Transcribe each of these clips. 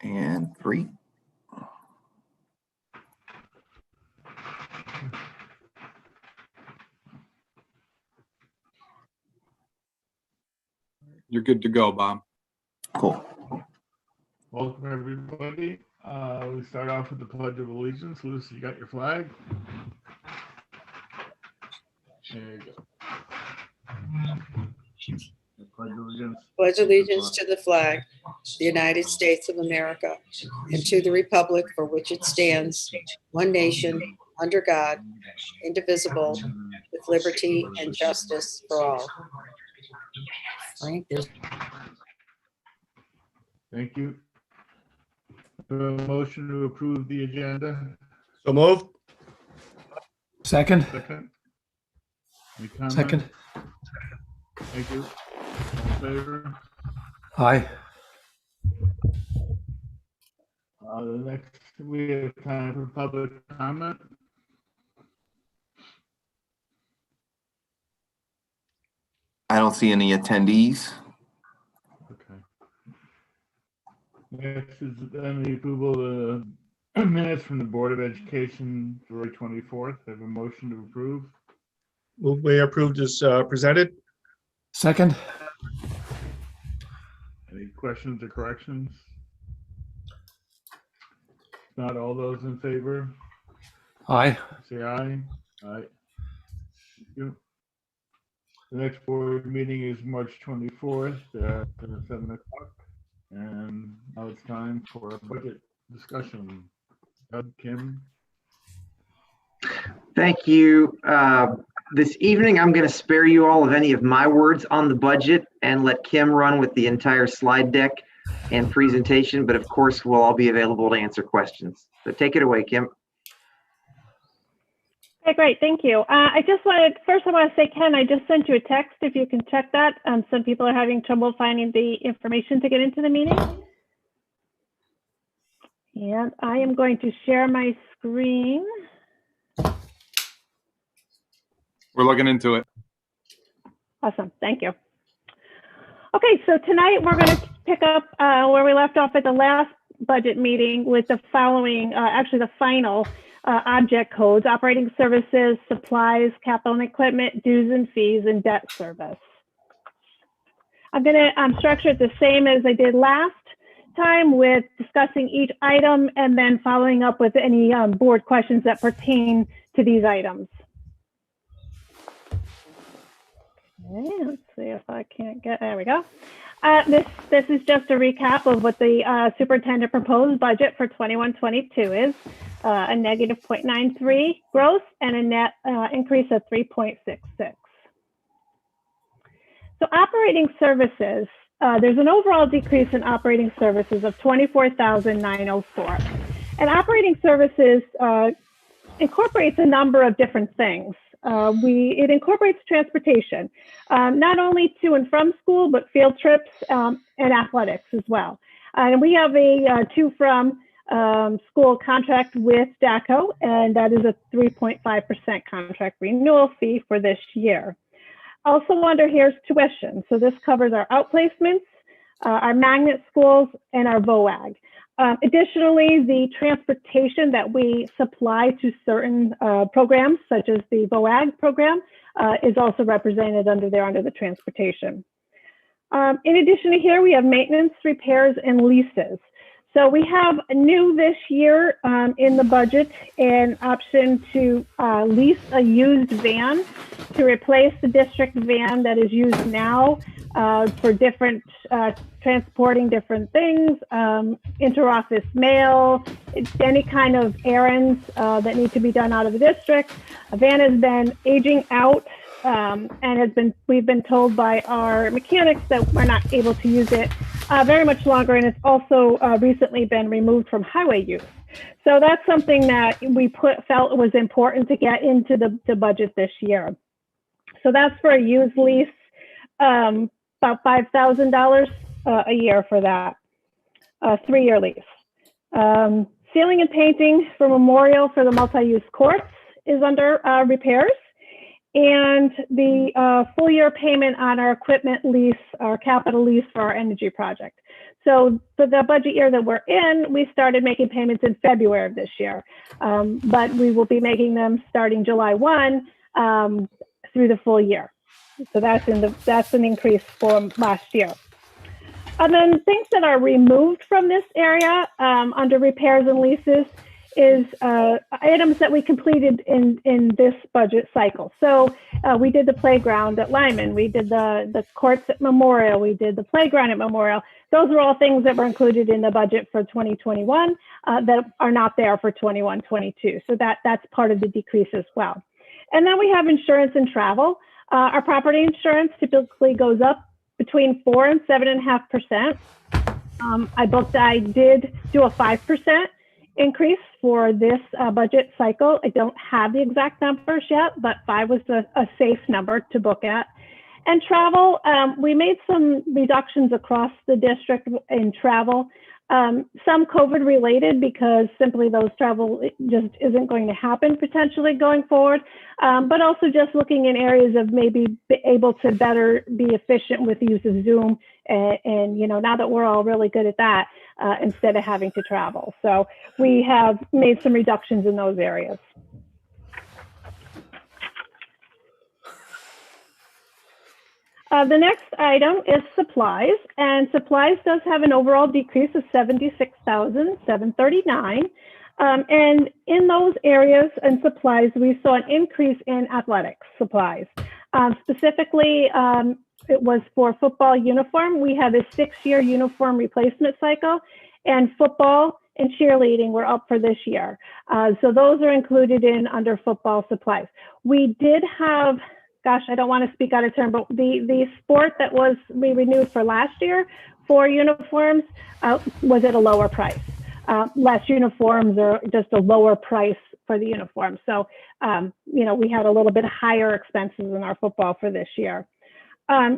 And 3. You're good to go, Bob. Cool. Welcome, everybody. We start off with the Pledge of Allegiance. Lucy, you got your flag? There you go. Pledge allegiance to the flag, the United States of America, and to the republic for which it stands, one nation, under God, indivisible, with liberty and justice for all. Frank, there's Thank you. A motion to approve the agenda. So moved. Second. Second. Any comments? Second. Thank you. All in favor? Aye. The next, we have time for public comment. I don't see any attendees. Okay. Next is then the approval of the minutes from the Board of Education, July 24th. I have a motion to approve. Move we approved as presented. Second. Any questions or corrections? Not all those in favor, Aye. say aye. Aye. Thank you. The next board meeting is March 24th at 7 o'clock. And now it's time for a budget discussion. Doug, Kim? Thank you. This evening, I'm going to spare you all of any of my words on the budget and let Kim run with the entire slide deck and presentation, but of course, we'll all be available to answer questions. So take it away, Kim. Okay, great. Thank you. I want to say, Ken, I just sent you a text if you can check that. Some people are having trouble finding the information to get into the meeting. And I am going to share my screen. We're looking into it. Awesome. Thank you. Okay, so tonight we're going to pick up where we left off at the last budget meeting with the following, actually the final object codes: operating services, supplies, capital and equipment, dues and fees, and debt service. I'm going to structure it the same as I did last time, with discussing each item and then following up with any board questions that pertain to these items. Okay, let's see if I can't get, there we go. This is just a recap of what the superintendent proposed budget for 21-22 is. A negative 0.93 gross and a net increase of 3.66. So operating services, there's an overall decrease in operating services of 24,904. And operating services incorporates a number of different things. It incorporates transportation, not only to and from school, but field trips and athletics as well. And we have a to from school contract with DACO, and that is a 3.5% contract renewal fee for this year. Also under here is tuition. So this covers our outplacements, our magnet schools, and our VOAG. Additionally, the transportation that we supply to certain programs, such as the VOAG program, is also represented under there under the transportation. In addition to here, we have maintenance, repairs, and leases. So we have new this year in the budget an option to lease a used van to replace the district van that is used now for different transporting different things, interoffice mail, any kind of errands that need to be done out of the district. A van has been aging out and we've been told by our mechanics that we're not able to use it very much longer, and it's also recently been removed from highway use. So that's something that we felt was important to get into the budget this year. So that's for a used lease, about $5,000 a year for that, 3-year lease. Ceiling and painting for Memorial for the multi-use courts is under repairs. And the full year payment on our equipment lease, our capital lease for our energy project. So for the budget year that we're in, we started making payments in February of this year, but we will be making them starting July 1 through the full year. So that's an increase from last year. And then things that are removed from this area under repairs and leases is items that we completed in this budget cycle. So we did the playground at Lyman, we did the courts at Memorial, we did the playground at Memorial. Those are all things that were included in the budget for 2021 that are not there for 21-22. So that's part of the decrease as well. And then we have insurance and travel. Our property insurance typically goes up between 4 and 7.5%. I did do a 5% increase for this budget cycle. I don't have the exact numbers yet, but 5 was a safe number to book at. And travel, we made some reductions across the district in travel. Some COVID related because simply those travel just isn't going to happen potentially going forward. But also just looking in areas of maybe be able to better be efficient with the use of Zoom and you know, now that we're all really good at that, instead of having to travel. So we have made some reductions in those areas. The next item is supplies, and supplies does have an overall decrease of $76,739. And in those areas and supplies, we saw an increase in athletics supplies. Specifically, it was for football uniform. We have a 6-year uniform replacement cycle, and football and cheerleading were up for this year. So those are included in under football supplies. We did have, gosh, I don't want to speak out of turn, but the sport that we renewed for last year for uniforms was at a lower price. Less uniforms are just a lower price for the uniform. So, you know, we had a little bit higher expenses in our football for this year.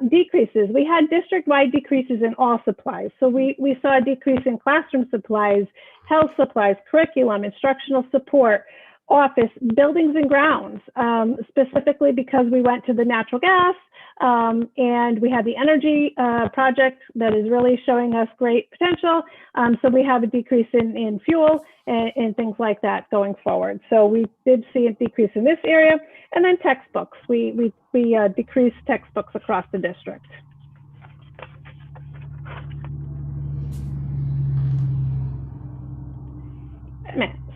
Decreases, we had district-wide decreases in all supplies. So we saw a decrease in classroom supplies, health supplies, curriculum, instructional support, office, buildings and grounds, specifically because we went to the natural gas and we had the energy project that is really showing us great potential. So we have a decrease in fuel and things like that going forward. So we did see a decrease in this area. And then textbooks, we decreased textbooks across the district.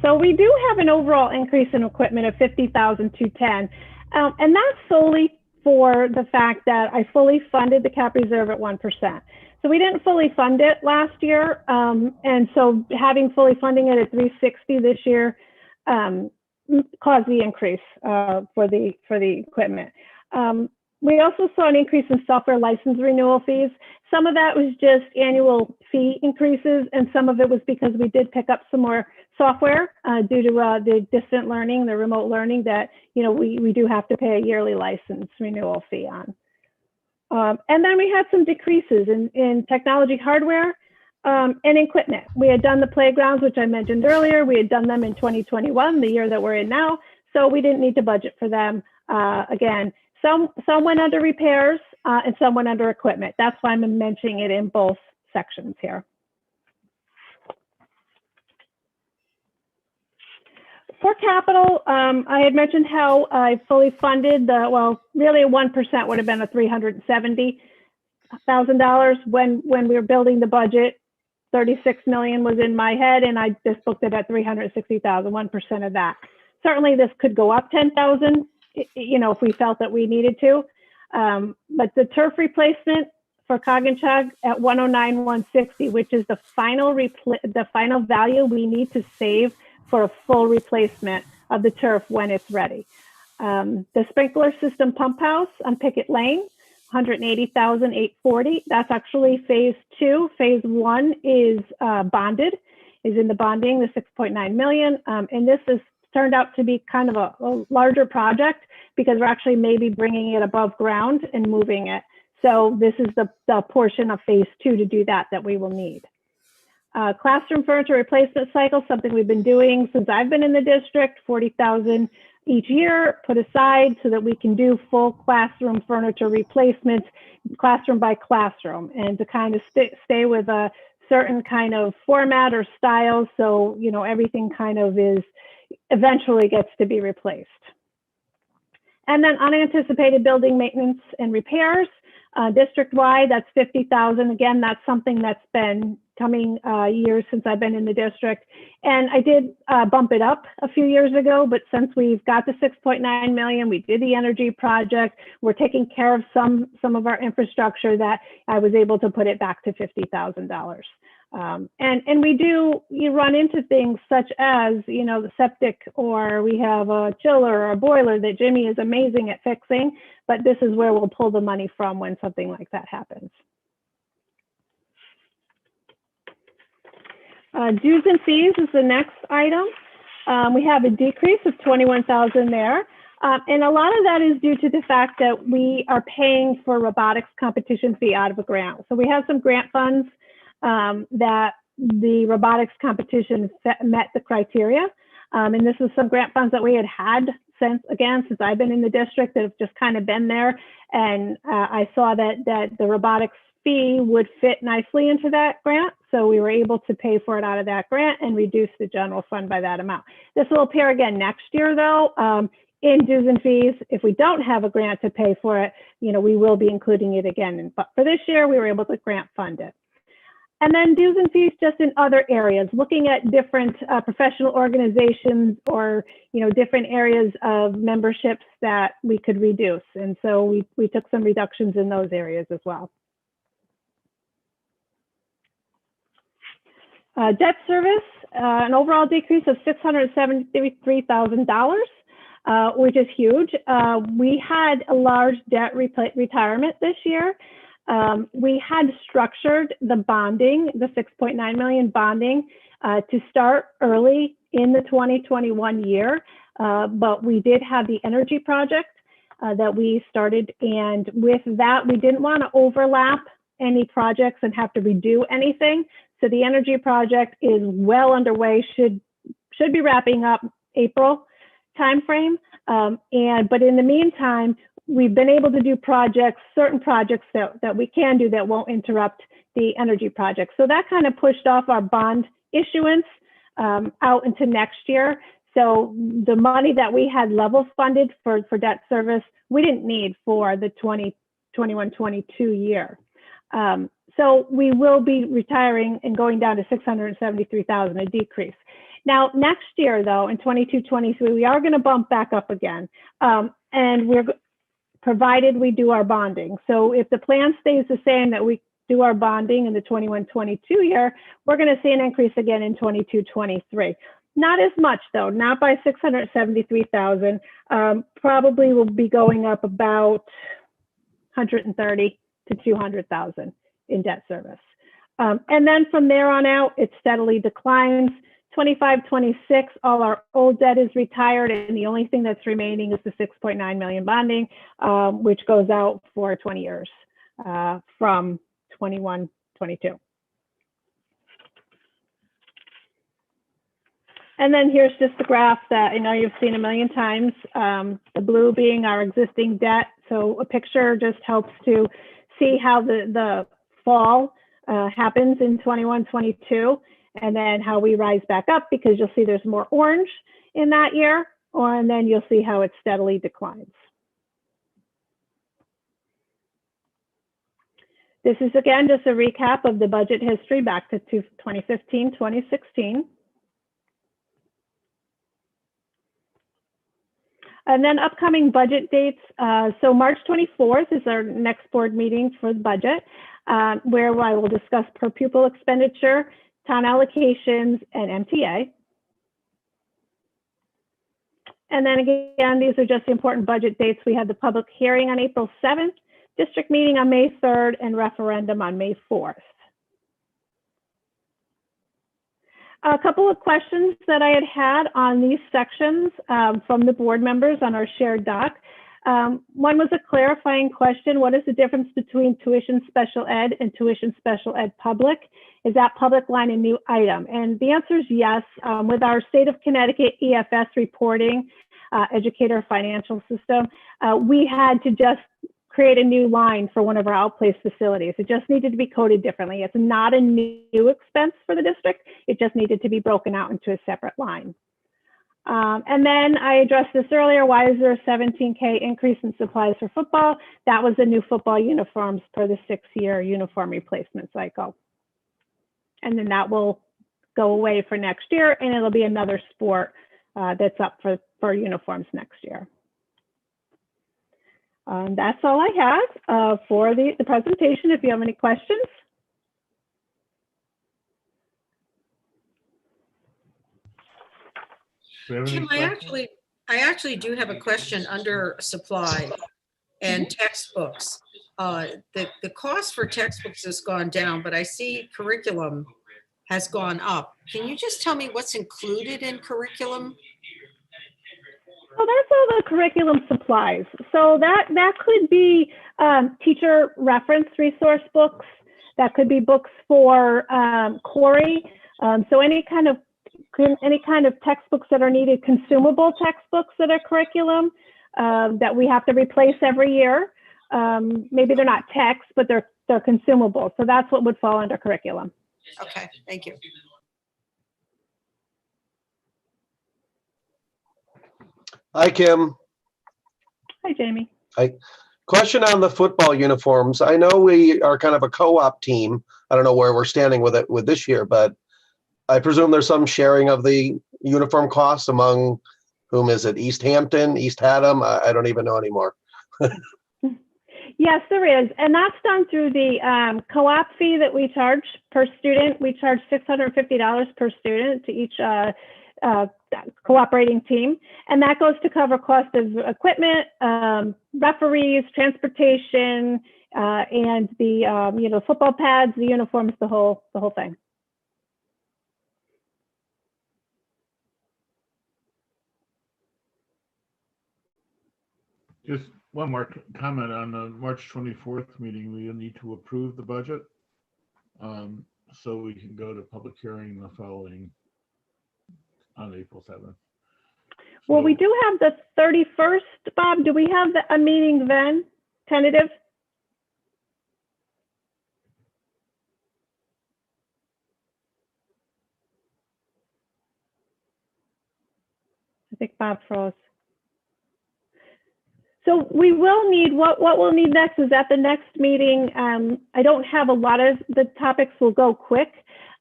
So we do have an overall increase in equipment of $50,210, and that's solely for the fact that I fully funded the cap reserve at 1%. So we didn't fully fund it last year, and so having fully funding it at $360 this year caused the increase for the equipment. We also saw an increase in software license renewal fees. Some of that was just annual fee increases, and some of it was because we did pick up some more software due to the distant learning, the remote learning that, you know, we do have to pay a yearly license renewal fee on. And then we had some decreases in technology hardware and equipment. We had done the playgrounds, which I mentioned earlier. We had done them in 2021, the year that we're in now. So we didn't need to budget for them again. Some went under repairs and some went under equipment. That's why I'm mentioning it in both sections here. For capital, I had mentioned how I fully funded well, really 1% would have been a $370,000 when we were building the budget. 36 million was in my head, and I just booked it at 360,000, 1% of that. Certainly this could go up 10,000, you know, if we felt that we needed to. But the turf replacement for Coginchug at 109,160, which is the final value we need to save for a full replacement of the turf when it's ready. The sprinkler system pump house on Pickett Lane, 180,840. That's actually phase 2. Phase 1 is bonded, is in the bonding, the 6.9 million. And this has turned out to be kind of a larger project because we're actually maybe bringing it above ground and moving it. So this is the portion of phase 2 to do that we will need. Classroom furniture replacement cycle, something we've been doing since I've been in the district, 40,000 each year put aside so that we can do full classroom furniture replacements, classroom by classroom, and to kind of stay with certain kind of format or style. So, you know, everything kind of is eventually gets to be replaced. And then unanticipated building maintenance and repairs, district-wide, that's 50,000. Again, that's something that's been coming years since I've been in the district. And I did bump it up a few years ago, but since we've got the 6.9 million, we did the energy project, we're taking care of some of our infrastructure, that I was able to put it back to $50,000. And you run into things such as, you know, the septic, or we have a chiller or a boiler that Jimmy is amazing at fixing, but this is where we'll pull the money from when something like that happens. Dues and fees is the next item. We have a decrease of 21,000 there. And a lot of that is due to the fact that we are paying for robotics competition fee out of a grant. So we have some grant funds that the robotics competition met the criteria. And this is some grant funds that we had since I've been in the district, that have just kind of been there. And I saw that the robotics fee would fit nicely into that grant. So we were able to pay for it out of that grant and reduce the general fund by that amount. This will appear again next year though, in dues and fees. If we don't have a grant to pay for it, you know, we will be including it again. But for this year, we were able to grant fund it. And then dues and fees just in other areas, looking at different professional organizations, or, you know, different areas of memberships that we could reduce. And so we took some reductions in those areas as well. Debt service, an overall decrease of $673,000, which is huge. We had a large debt retirement this year. We had structured the bonding, the 6.9 million bonding, to start early in the 2021 year, but we did have the energy project that we started, and with that, we didn't want to overlap any projects and have to redo anything. So the energy project is well underway, should be wrapping up April timeframe. But in the meantime, we've been able to do certain projects that we can do that won't interrupt the energy project. So that kind of pushed off our bond issuance out into next year. So the money that we had level funded for debt service, we didn't need for the 2021-22 year. So we will be retiring and going down to 673,000, a decrease. Now, next year, though, in 22-23, we are going to bump back up again, and we're provided we do our bonding. So if the plan stays the same, that we do our bonding in the 21-22 year, we're going to see an increase again in 22-23. Not as much, though, not by 673,000. Probably will be going up about 130 to 200,000 in debt service. And then from there on out, it steadily declines. 25-26, all our old debt is retired, and the only thing that's remaining is the 6.9 million bonding, which goes out for 20 years from 21-22. And then here's just the graph that I know you've seen a million times, the blue being our existing debt. So a picture just helps to see how the fall happens in 21-22, and then how we rise back up, because you'll see there's more orange in that year, and then you'll see how it steadily declines. This is again just a recap of the budget history back to 2015-2016. And then upcoming budget dates. So March 24th is our next board meeting for the budget, where I will discuss per pupil expenditure, town allocations, and MTA. And then again, these are just the important budget dates. We had the public hearing on April 7th, district meeting on May 3rd, and referendum on May 4th. A couple of questions that I had on these sections from the board members on our shared doc. One was a clarifying question. What is the difference between tuition special ed and tuition special ed public? Is that public line a new item? And the answer is yes. With our state of Connecticut EFS reporting, educator financial system, we had to just create a new line for one of our outplaced facilities. It just needed to be coded differently. It's not a new expense for the district. It just needed to be broken out into a separate line. And then I addressed this earlier. Why is there a $17K increase in supplies for football? That was the new football uniforms per the 6-year uniform replacement cycle. And then that will go away for next year, and it'll be another sport that's up for uniforms next year. That's all I have for the presentation. If you have any questions. Kim, I actually do have a question under supply and textbooks. The cost for textbooks has gone down, but I see curriculum has gone up. Can you just tell me what's included in curriculum? Well, that's all the curriculum supplies. So that could be teacher reference resource books. That could be books for Corey. So any kind of textbooks that are needed, consumable textbooks that are curriculum that we have to replace every year. Maybe they're not text, but they're consumable. So that's what would fall under curriculum. Okay, thank you. Hi, Kim. Hi, Jamie. Hi. Question on the football uniforms. I know we are kind of a co-op team. I don't know where we're standing with it with this year, but I presume there's some sharing of the uniform costs among whom is it? East Hampton, East Haddam? I don't even know anymore. Yes, there is. And that's done through the co-op fee that we charge per student. We charge $650 per student to each cooperating team. And that goes to cover cost of equipment, referees, transportation, and the football pads, the uniforms, the whole thing. Just one more comment on the March 24th meeting. We need to approve the budget so we can go to public hearing the following on April 7th. Well, we do have the 31st, Bob. Do we have a meeting then, tentative? I think Bob froze. So we will need, what we'll need next is at the next meeting, I don't have a lot of the topics will go quick.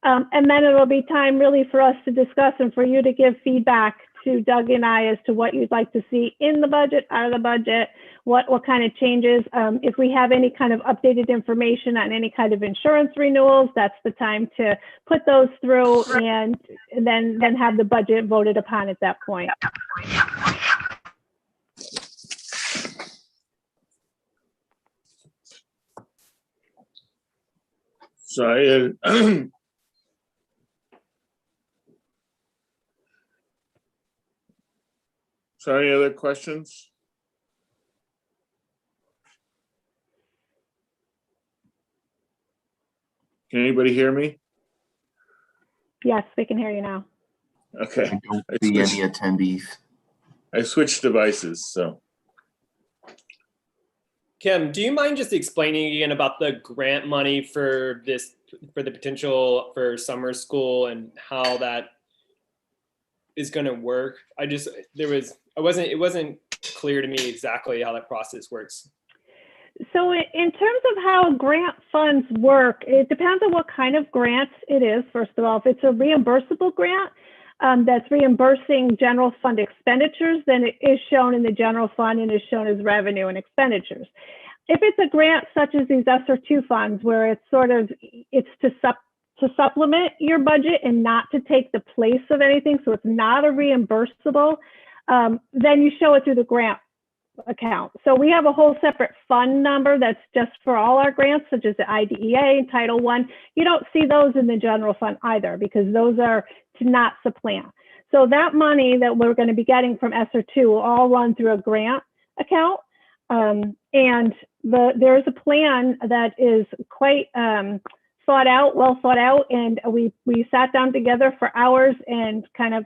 And then it'll be time really for us to discuss and for you to give feedback to Doug and I as to what you'd like to see in the budget, out of the budget, what kind of changes. If we have any kind of updated information on any kind of insurance renewals, that's the time to put those through and then have the budget voted upon at that point. So so any other questions? Can anybody hear me? Yes, we can hear you now. Okay. I don't see any attendees. I switched devices, so. Kim, do you mind just explaining again about the grant money for the potential for summer school and how that is going to work? It wasn't clear to me exactly how that process works. So in terms of how grant funds work, it depends on what kind of grant it is. First of all, if it's a reimbursable grant that's reimbursing general fund expenditures, then it is shown in the general fund and is shown as revenue and expenditures. If it's a grant such as these ESSER2 funds, where it's to supplement your budget and not to take the place of anything, so it's not a reimbursable, then you show it through the grant account. So we have a whole separate fund number that's just for all our grants, such as the IDEA, Title I. You don't see those in the general fund either, because those are to not supplant. So that money that we're going to be getting from ESSER2 will all run through a grant account. And there's a plan that is quite well thought out, and we sat down together for hours and kind of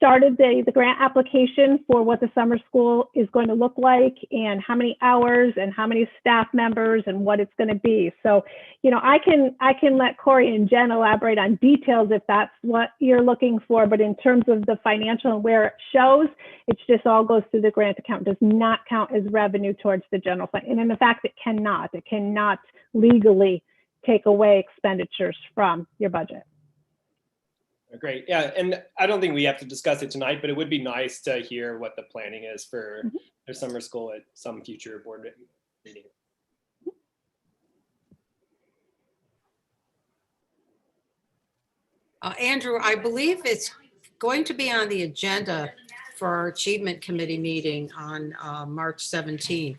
started the grant application for what the summer school is going to look like and how many hours and how many staff members and what it's going to be. So, you know, I can let Corey and Jen elaborate on details if that's what you're looking for. But in terms of the financial and where it shows, it just all goes through the grant account, does not count as revenue towards the general fund. And in fact, it cannot legally take away expenditures from your budget. Great. Yeah. And I don't think we have to discuss it tonight, but it would be nice to hear what the planning is for their summer school at some future board meeting. Andrew, I believe it's going to be on the agenda for our Achievement Committee meeting on March 17th.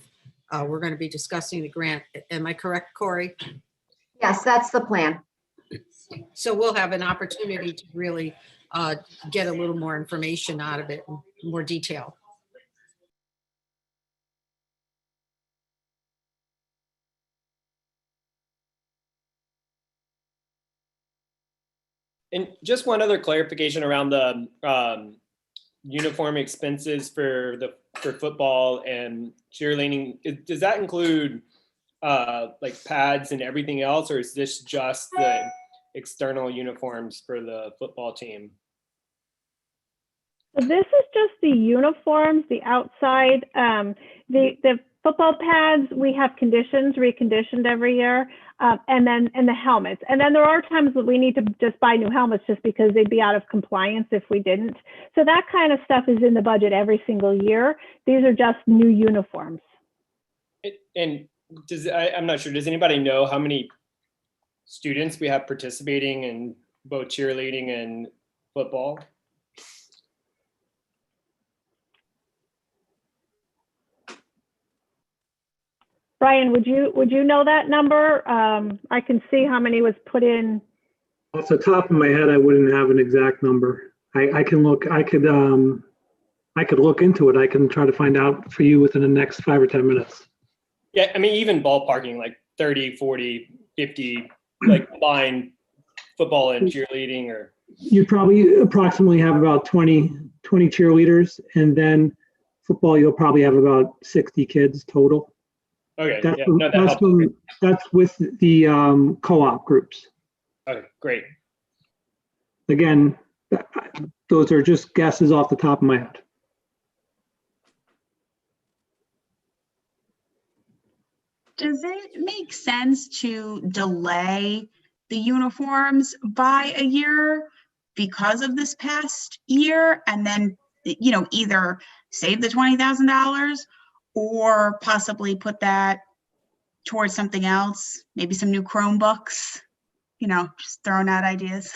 We're going to be discussing the grant. Am I correct, Corey? Yes, that's the plan. So we'll have an opportunity to really get a little more information out of it, more detail. And just one other clarification around the uniform expenses for football and cheerleading. Does that include like pads and everything else, or is this just the external uniforms for the football team? So this is just the uniforms, the outside, the football pads, we have reconditioned every year, and the helmets. And then there are times that we need to just buy new helmets just because they'd be out of compliance if we didn't. So that kind of stuff is in the budget every single year. These are just new uniforms. And I'm not sure, does anybody know how many students we have participating in both cheerleading and football? Brian, would you know that number? I can see how many was put in. Off the top of my head, I wouldn't have an exact number. I could look into it. I can try to find out for you within the next 5 or 10 minutes. Yeah, I mean, even ballparking, like 30, 40, 50, like combined football and cheerleading, or? You'd probably approximately have about 20 cheerleaders, and then football, you'll probably have about 60 kids total. Okay, That's, yeah, no, that helps. that's with the co-op groups. Okay, great. Again, those are just guesses off the top of my head. Does it make sense to delay the uniforms by a year because of this past year, and then, you know, either save the $20,000 or possibly put that towards something else, maybe some new Chromebooks, you know, just throwing out ideas.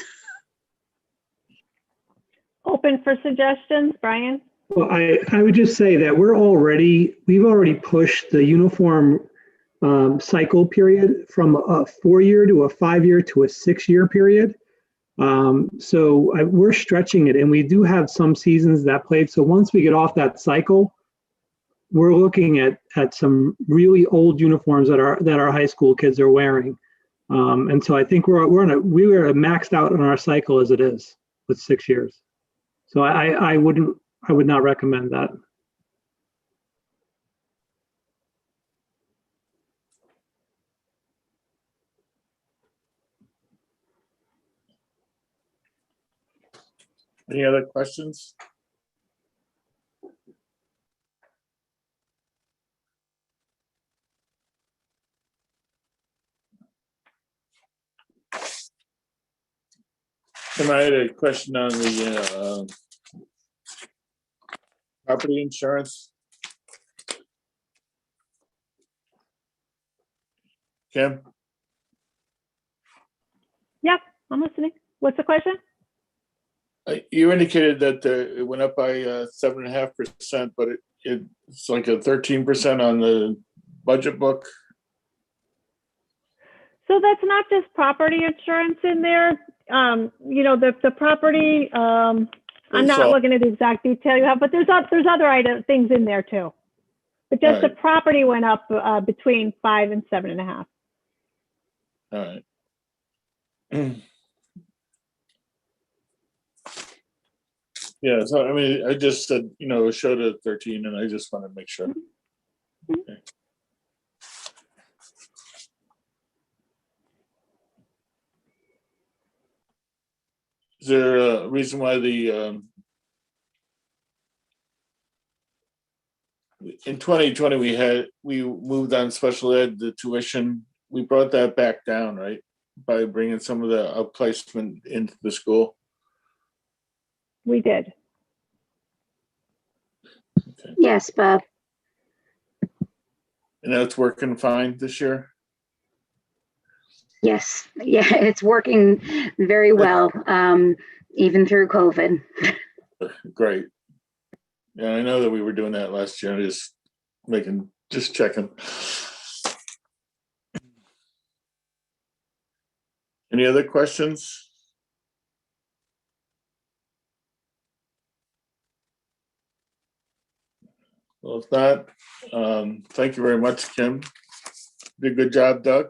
Open for suggestions, Brian? Well, I would just say that we've already pushed the uniform cycle period from a 4-year to a 5-year to a 6-year period. So we're stretching it, and we do have some seasons that played. So once we get off that cycle, we're looking at some really old uniforms that our high school kids are wearing. And so I think we are maxed out on our cycle as it is with 6 years. So I would not recommend that. Any other questions? Tim, I had a question on the property insurance. Kim? Yep, I'm listening. What's the question? You indicated that it went up by 7.5%, but it's like a 13% on the budget book. So that's not just property insurance in there. You know, the property, I'm not looking at the exact detail you have, but there's other things in there too. But just the property went up between 5 and 7.5. All right. Yeah, so I mean, I just said, you know, it showed at 13 and I just want to make sure. Okay. Is there a reason why the, in 2020, we moved on special ed, the tuition, we brought that back down, right? By bringing some of the outplacement into the school? We did. Okay. Yes, Bob. And that's working fine this year? Yes. Yeah, it's working very well, even through COVID. Great. Yeah, I know that we were doing that last year. Just checking. Any other questions? Well, if not, thank you very much, Kim. Did a good job, Doug.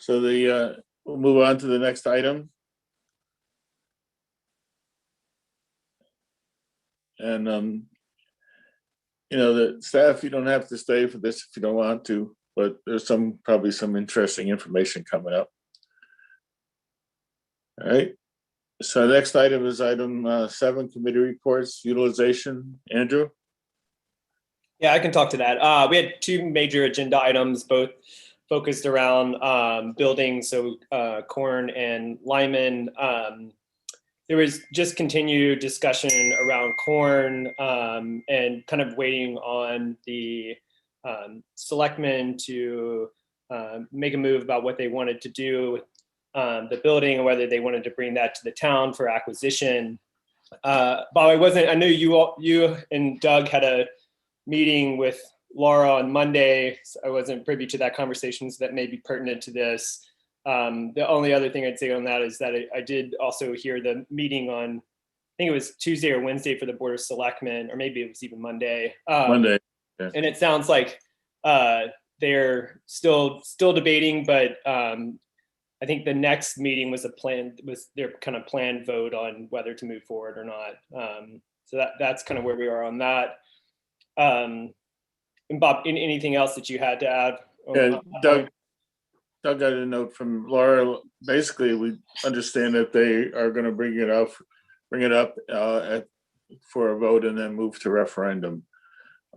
So we'll move on to the next item. And you know, the staff, you don't have to stay for this if you don't want to, but there's probably some interesting information coming up. All right. So next item is item 7, committee reports, utilization. Andrew? Yeah, I can talk to that. We had 2 major agenda items, both focused around building, so Corn and Lyman. There was just continued discussion around Corn and kind of waiting on the selectmen to make a move about what they wanted to do with the building and whether they wanted to bring that to the town for acquisition. Bob, I know you and Doug had a meeting with Laura on Monday. So I wasn't privy to that conversation, so that may be pertinent to this. The only other thing I'd say on that is that I did also hear the meeting on, I think it was Tuesday or Wednesday for the Board of Selectmen, or maybe it was even Monday. Monday. Yeah. And it sounds like they're still debating, but I think the next meeting was their kind of planned vote on whether to move forward or not. So that's kind of where we are on that. And Bob, anything else that you had to add? Yeah, Doug got a note from Laura. Basically, we understand that they are going to bring it up for a vote and then move to referendum.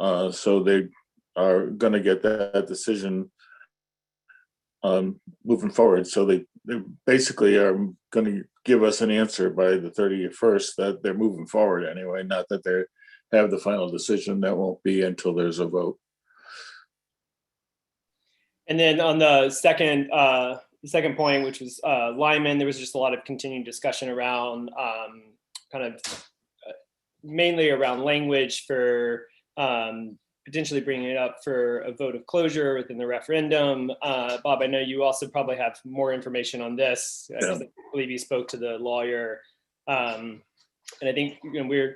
So they are going to get that decision moving forward. So they basically are going to give us an answer by the 31st that they're moving forward anyway, not that they have the final decision. That won't be until there's a vote. And then on the second point, which was Lyman, there was just a lot of continued discussion around kind of mainly around language for potentially bringing it up for a vote of closure within the referendum. Bob, I know you also probably have more information on this. Yeah. I believe you spoke to the lawyer. And I think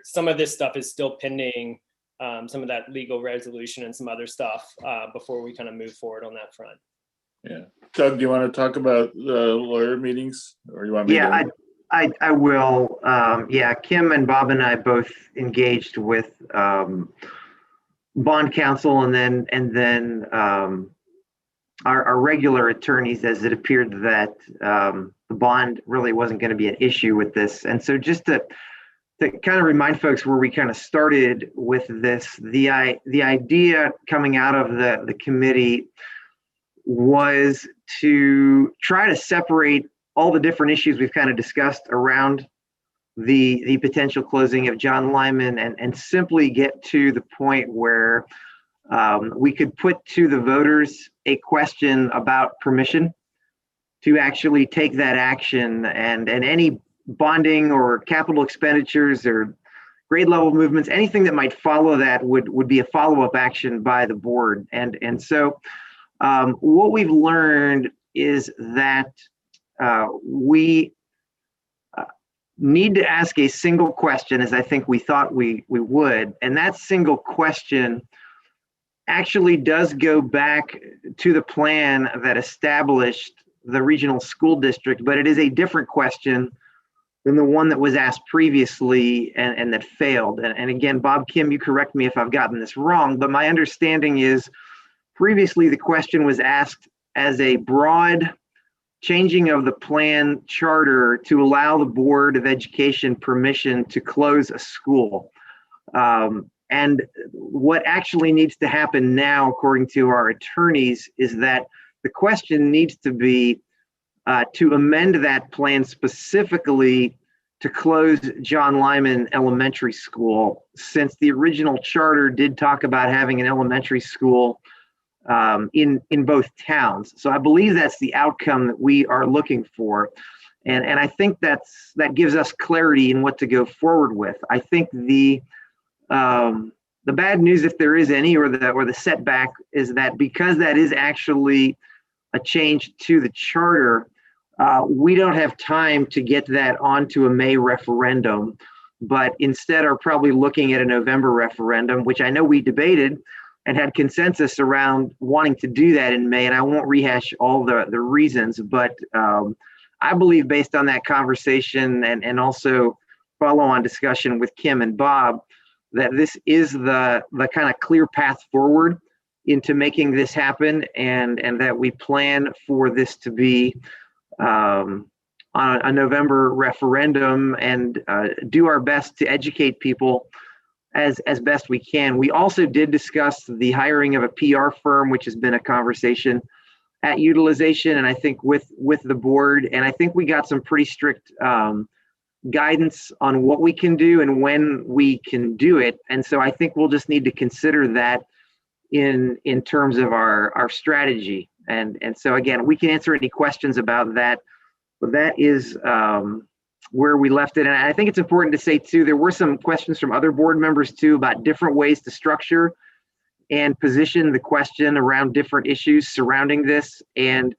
some of this stuff is still pending, some of that legal resolution and some other stuff before we kind of move forward on that front. Yeah. Doug, do you want to talk about the lawyer meetings, or you want me to? Yeah, I will. Yeah, Kim and Bob and I both engaged with bond counsel and then our regular attorneys, as it appeared that the bond really wasn't going to be an issue with this. And so just to kind of remind folks where we kind of started with this, the idea coming out of the committee was to try to separate all the different issues we've kind of discussed around the potential closing of John Lyman and simply get to the point where we could put to the voters a question about permission to actually take that action, and any bonding or capital expenditures or grade level movements, anything that might follow that would be a follow-up action by the board. And so what we've learned is that we need to ask a single question, as I think we thought we would. And that single question actually does go back to the plan that established the regional school district, but it is a different question than the one that was asked previously and that failed. And again, Bob, Kim, you correct me if I've gotten this wrong, but my understanding is previously the question was asked as a broad changing of the plan charter to allow the Board of Education permission to close a school. And what actually needs to happen now, according to our attorneys, is that the question needs to be to amend that plan specifically to close John Lyman Elementary School, since the original charter did talk about having an elementary school in both towns. So I believe that's the outcome that we are looking for. And I think that gives us clarity in what to go forward with. I think the bad news, if there is any, or the setback, is that because that is actually a change to the charter, we don't have time to get that onto a May referendum, but instead are probably looking at a November referendum, which I know we debated and had consensus around wanting to do that in May. And I won't rehash all the reasons, but I believe based on that conversation and also follow-on discussion with Kim and Bob, that this is the kind of clear path forward into making this happen, and that we plan for this to be on a November referendum, and do our best to educate people as best we can. We also did discuss the hiring of a PR firm, which has been a conversation at utilization, and I think with the board, and I think we got some pretty strict guidance on what we can do and when we can do it. And so I think we'll just need to consider that in terms of our strategy. And so again, we can answer any questions about that, but that is where we left it. And I think it's important to say too, there were some questions from other board members too about different ways to structure and position the question around different issues surrounding this. And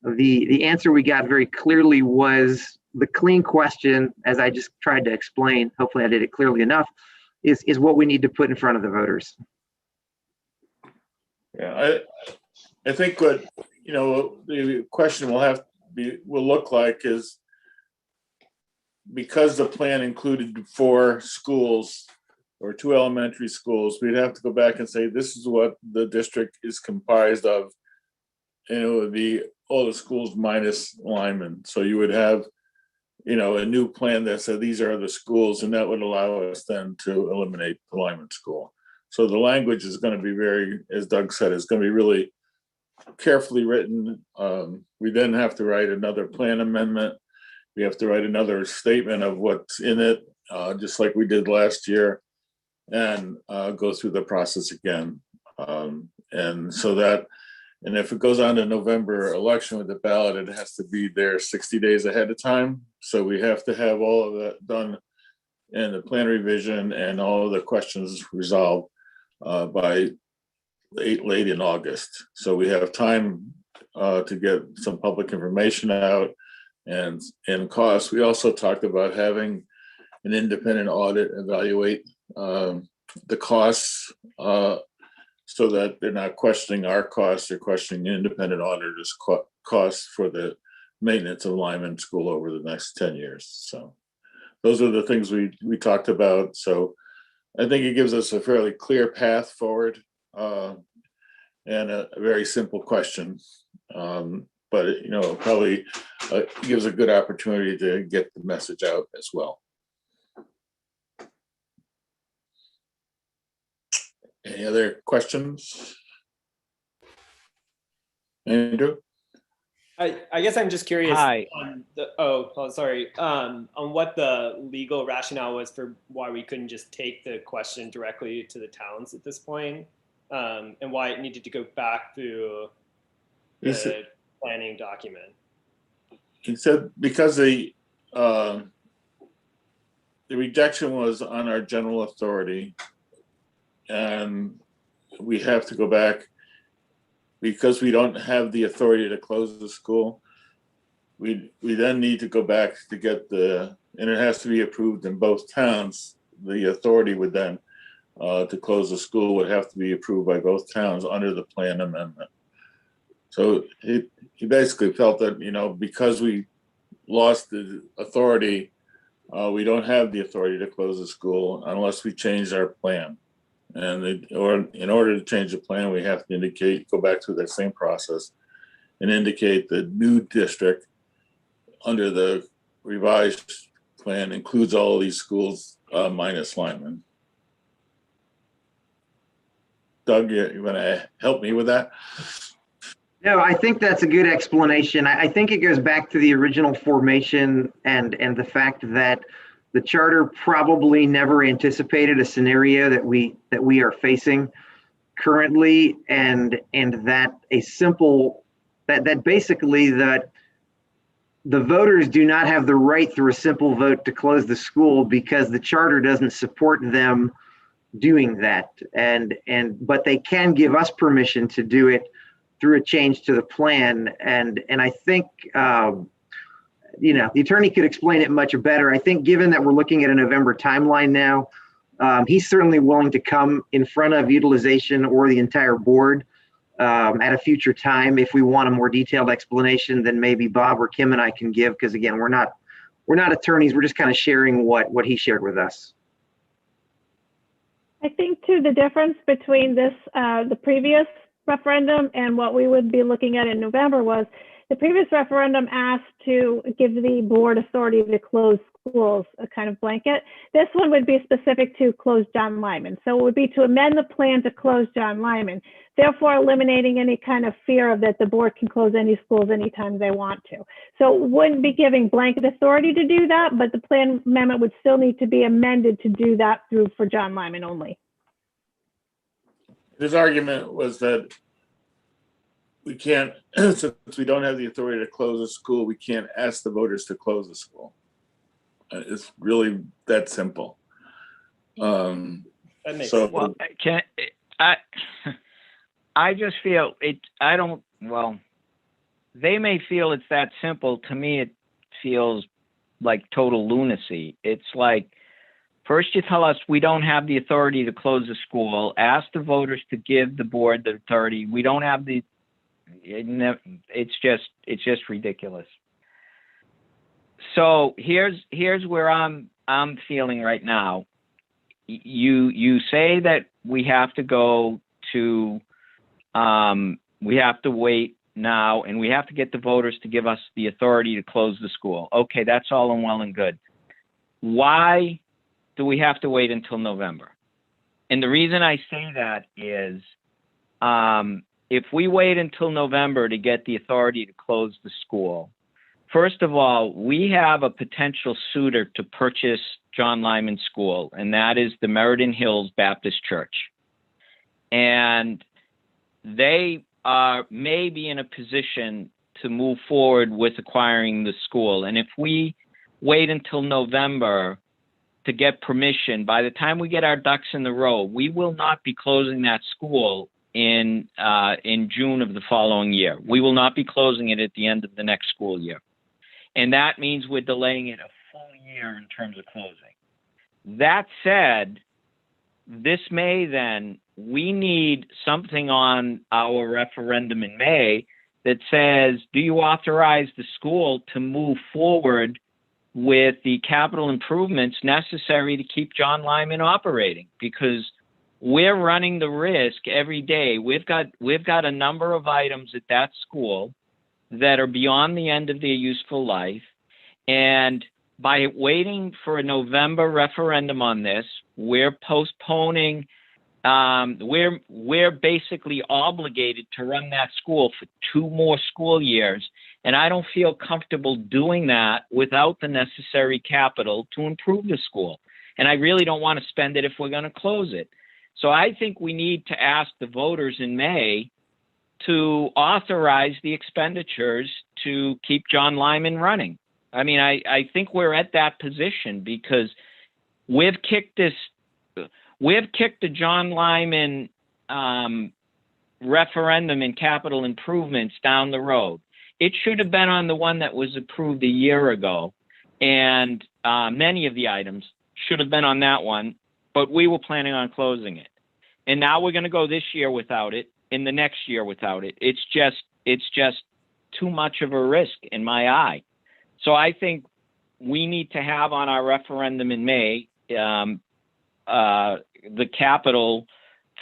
the answer we got very clearly was the clean question, as I just tried to explain, hopefully I did it clearly enough, is what we need to put in front of the voters. Yeah, I think what, the question will look like is, because the plan included 4 schools or 2 elementary schools, we'd have to go back and say, this is what the district is comprised of. And it would be all the schools minus Lyman. So you would have, a new plan that said these are the schools, and that would allow us then to eliminate the Lyman school. So the language is going to be very, as Doug said, is going to be really carefully written. We then have to write another plan amendment. We have to write another statement of what's in it, just like we did last year, and go through the process again. And if it goes on to November election with the ballot, it has to be there 60 days ahead of time. So we have to have all of that done and the plan revision and all of the questions resolved by late in August. So we have time to get some public information out and costs. We also talked about having an independent audit evaluate the costs so that they're not questioning our costs, they're questioning independent auditors' costs for the maintenance of Lyman School over the next 10 years. So those are the things we talked about. So I think it gives us a fairly clear path forward and a very simple question. But it probably gives a good opportunity to get the message out as well. Any other questions? Andrew? I guess I'm just curious. Hi. On what the legal rationale was for why we couldn't just take the question directly to the towns at this point, and why it needed to go back through the planning document. He said because the rejection was on our general authority, and we have to go back because we don't have the authority to close the school. We then need to go back to get and it has to be approved in both towns. The authority would then to close the school would have to be approved by both towns under the plan amendment. So he basically felt that, because we lost the authority, we don't have the authority to close the school unless we change our plan. And or in order to change the plan, we have to go back through that same process and indicate the new district under the revised plan includes all of these schools minus Lyman. Doug, you want to help me with that? No, I think that's a good explanation. I think it goes back to the original formation and the fact that the charter probably never anticipated a scenario that we are facing currently, and that that basically that the voters do not have the right through a simple vote to close the school because the charter doesn't support them doing that, but they can give us permission to do it through a change to the plan. And I think the attorney could explain it much better. I think given that we're looking at a November timeline now, he's certainly willing to come in front of utilization or the entire board at a future time if we want a more detailed explanation than maybe Bob or Kim and I can give, because again, we're not attorneys, we're just kind of sharing what he shared with us. I think too, the difference between this, the previous referendum and what we would be looking at in November was the previous referendum asked to give the board authority to close schools, a kind of blanket. This one would be specific to close John Lyman. So it would be to amend the plan to close John Lyman, therefore eliminating any kind of fear of that the board can close any schools anytime they want to. So it wouldn't be giving blanket authority to do that, but the plan amendment would still need to be amended to do that for John Lyman only. His argument was that we can't, since we don't have the authority to close a school, we can't ask the voters to close the school. It's really that simple. That makes so sense. Well, I just feel it. They may feel it's that simple. To me, it feels like total lunacy. It's like, first you tell us we don't have the authority to close the school, ask the voters to give the board the authority. We don't have the, it's just ridiculous. So here's where I'm feeling right now. You say that we have to go to, we have to wait now, and we have to get the voters to give us the authority to close the school. Okay, that's all and well and good. Why do we have to wait until November? And the reason I say that is, if we wait until November to get the authority to close the school, first of all, we have a potential suitor to purchase John Lyman School, and that is the Meriden Hills Baptist Church. And they may be in a position to move forward with acquiring the school. And if we wait until November to get permission, by the time we get our ducks in the row, we will not be closing that school in June of the following year. We will not be closing it at the end of the next school year. And that means we're delaying it a full year in terms of closing. That said, this May then, we need something on our referendum in May that says, do you authorize the school to move forward with the capital improvements necessary to keep John Lyman operating? Because we're running the risk every day. We've got a number of items at that school that are beyond the end of their useful life. And by waiting for a November referendum on this, we're postponing, we're basically obligated to run that school for 2 more school years. And I don't feel comfortable doing that without the necessary capital to improve the school. And I really don't want to spend it if we're going to close it. So I think we need to ask the voters in May to authorize the expenditures to keep John Lyman running. I mean, I think we're at that position because we've kicked the John Lyman referendum and capital improvements down the road. It should have been on the one that was approved a year ago, and many of the items should have been on that one. but we were planning on closing it. And now we're going to go this year without it, and the next year without it. It's just too much of a risk in my eye. So I think we need to have on our referendum in May the capital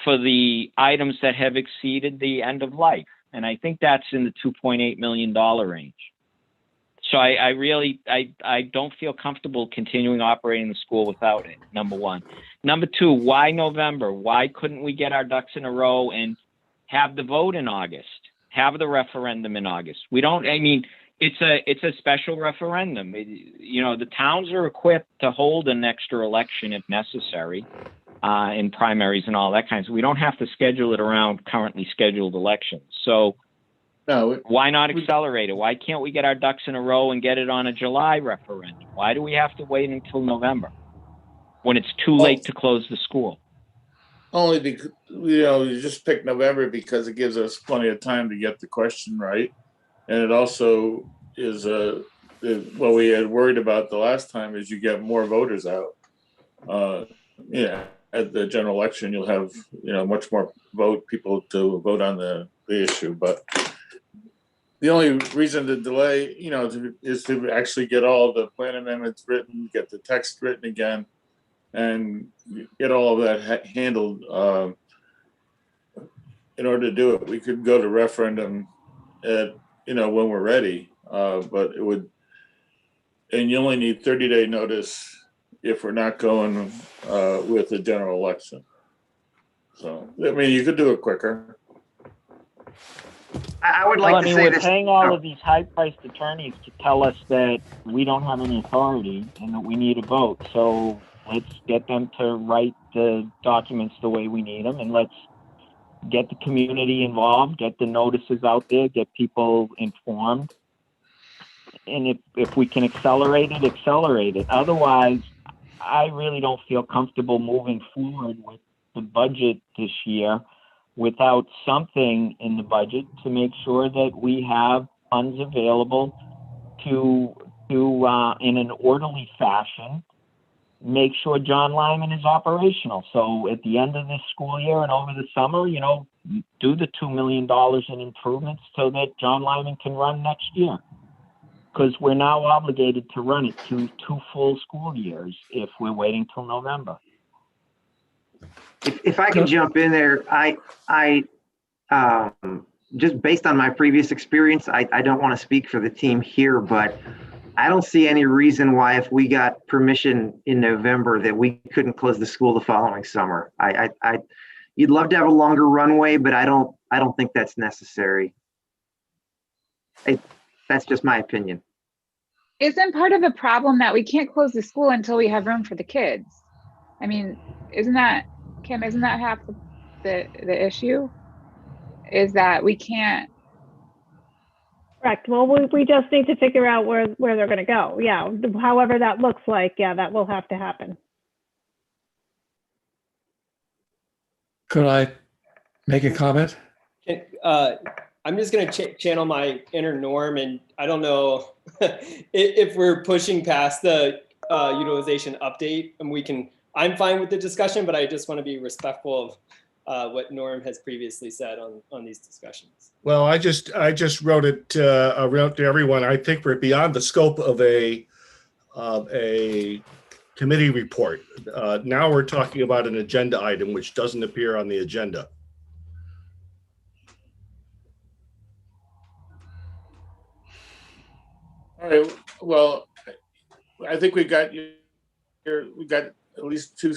for the items that have exceeded the end of life. And I think that's in the $2.8 million range. So I really don't feel comfortable continuing operating the school without it, number one. Number two, why November? Why couldn't we get our ducks in a row and have the vote in August, have the referendum in August? We don't, I mean, it's a special referendum. The towns are equipped to hold an extra election if necessary, in primaries and all that kind of stuff. We don't have to schedule it around currently scheduled elections. So No, why not accelerate it? Why can't we get our ducks in a row and get it on a July referendum? Why do we have to wait until November when it's too late to close the school? only because, you just pick November because it gives us plenty of time to get the question right. And it also is what we had worried about the last time is you get more voters out. At the general election, you'll have, much more people to vote on the issue. But the only reason to delay, is to actually get all the plan amendments written, get the text written again, and get all of that handled. In order to do it, we could go to referendum at, when we're ready, but it would, and you only need 30-day notice if we're not going with the general election. So, I mean, you could do it quicker. I would like to say we're this. paying all of these high-priced attorneys to tell us that we don't have any authority and that we need a vote. So let's get them to write the documents the way we need them, and let's get the community involved, get the notices out there, get people informed. And if we can accelerate it. Otherwise, I really don't feel comfortable moving forward with the budget this year without something in the budget to make sure that we have funds available to in an orderly fashion, make sure John Lyman is operational. So at the end of this school year and over the summer, do the $2 million in improvements so that John Lyman can run next year. Because we're now obligated to run it to 2 full school years if we're waiting till November. If I can jump in there, I just based on my previous experience, I don't want to speak for the team here, but I don't see any reason why if we got permission in November that we couldn't close the school the following summer. You'd love to have a longer runway, but I don't think that's necessary. That's just my opinion. Isn't part of the problem that we can't close the school until we have room for the kids? I mean, isn't that half the issue? Is that we can't. Correct. Well, we just need to figure out where they're going to go. Yeah, however that looks like, yeah, that will have to happen. Could I make a comment? I'm just going to channel my inner Norm, and I don't know if we're pushing past the utilization update, and I'm fine with the discussion, but I just want to be respectful of what Norm has previously said on these discussions. Well, I just wrote it around to everyone. I think we're beyond the scope of a committee report. Now we're talking about an agenda item which doesn't appear on the agenda. All right. Well, I think we got at least 2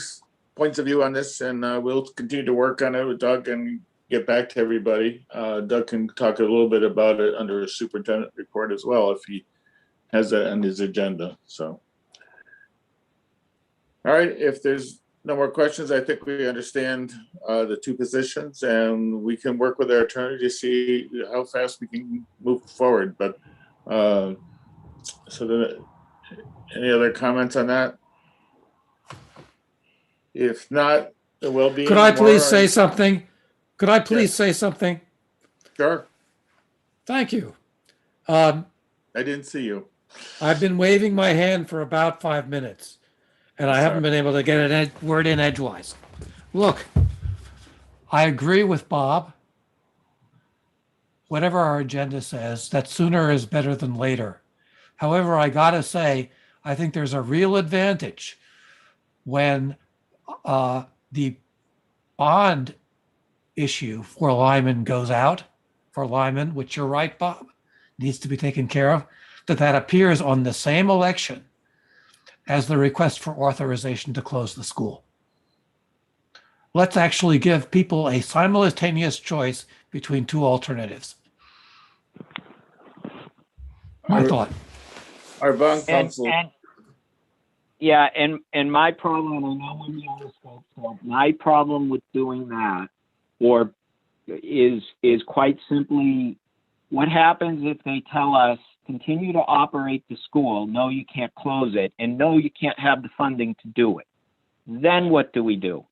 points of view on this, and we'll continue to work on it with Doug and get back to everybody. Doug can talk a little bit about it under a superintendent report as well if he has that on his agenda. So, all right. If there's no more questions, I think we understand the 2 positions, and we can work with our attorney to see how fast we can move forward. But any other comments on that? If not, the WellBeing. Could I please say something? Could I please say something? Sure. Thank you. I didn't see you. I've been waving my hand for about 5 minutes. and I haven't been able to get a word in edgewise. Look, I agree with Bob. Whatever our agenda says, that sooner is better than later. However, I gotta say, I think there's a real advantage when the bond issue for Lyman goes out, for Lyman, which you're right, Bob, needs to be taken care of, that appears on the same election as the request for authorization to close the school. Let's actually give people a simultaneous choice between two alternatives. My thought. Our bond council. And my problem, I know when you understand, so my problem with doing that is quite simply, what happens if they tell us continue to operate the school, no, you can't close it, and no, you can't have the funding to do it? Then what do we do?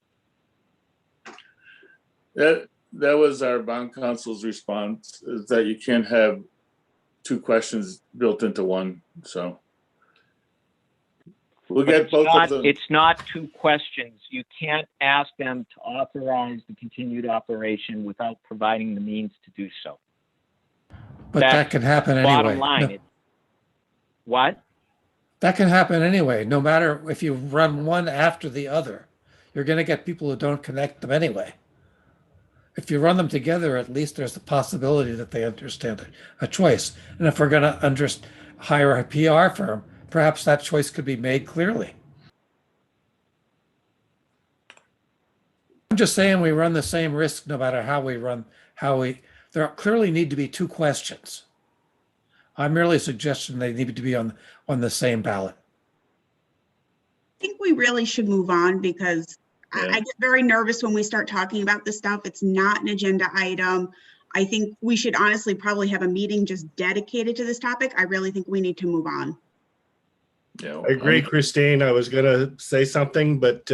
That was our bond council's response, is that you can't have two questions built into one. So we'll get both of them. It's not two questions. You can't ask them to authorize the continued operation without providing the means to do so. But that can happen anyway. Bottom line. No. What? That can happen anyway. No matter if you run one after the other, you're going to get people who don't connect them anyway. If you run them together, at least there's the possibility that they understand a choice. And if we're going to hire a PR firm, perhaps that choice could be made clearly. I'm just saying we run the same risk no matter how we run, there clearly need to be two questions. I'm merely suggesting they need to be on the same ballot. I think we really should move on because I get very nervous when we start talking about this stuff. It's not an agenda item. I think we should honestly probably have a meeting just dedicated to this topic. I really think we need to move on. Yeah, I agree, Christine. I was going to say something, but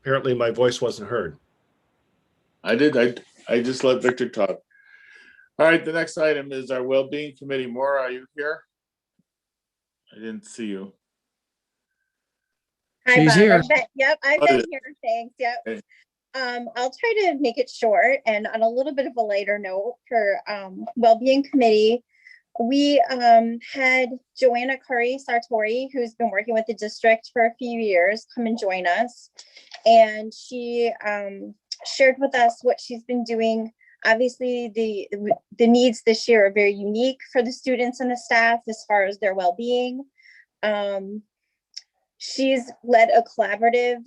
apparently my voice wasn't heard. I did. I just let Victor talk. All right, the next item is our Wellbeing Committee. Maura, are you here? I didn't see you. Hi, She's Bob. here. Yep, I've been here. Thanks. Yep. Okay. I'll try to make it short and on a little bit of a lighter note for Wellbeing Committee. We had Joanna Curry Sartori, who's been working with the district for a few years, come and join us. And she shared with us what she's been doing. Obviously, the needs this year are very unique for the students and the staff as far as their well-being. She's led a collaborative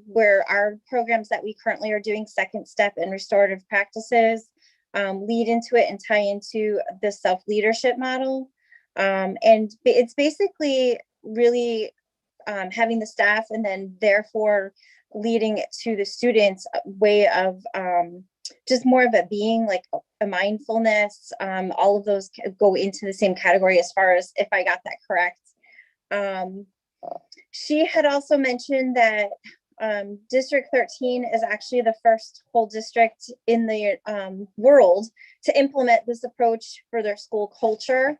where our programs that we currently are doing, Second Step and Restorative Practices, lead into it and tie into the self-leadership model. And it's basically really having the staff and then therefore leading it to the students a way of just more of a being, like a mindfulness. All of those go into the same category as far as if I got that correct. She had also mentioned that District 13 is actually the first whole district in the world to implement this approach for their school culture.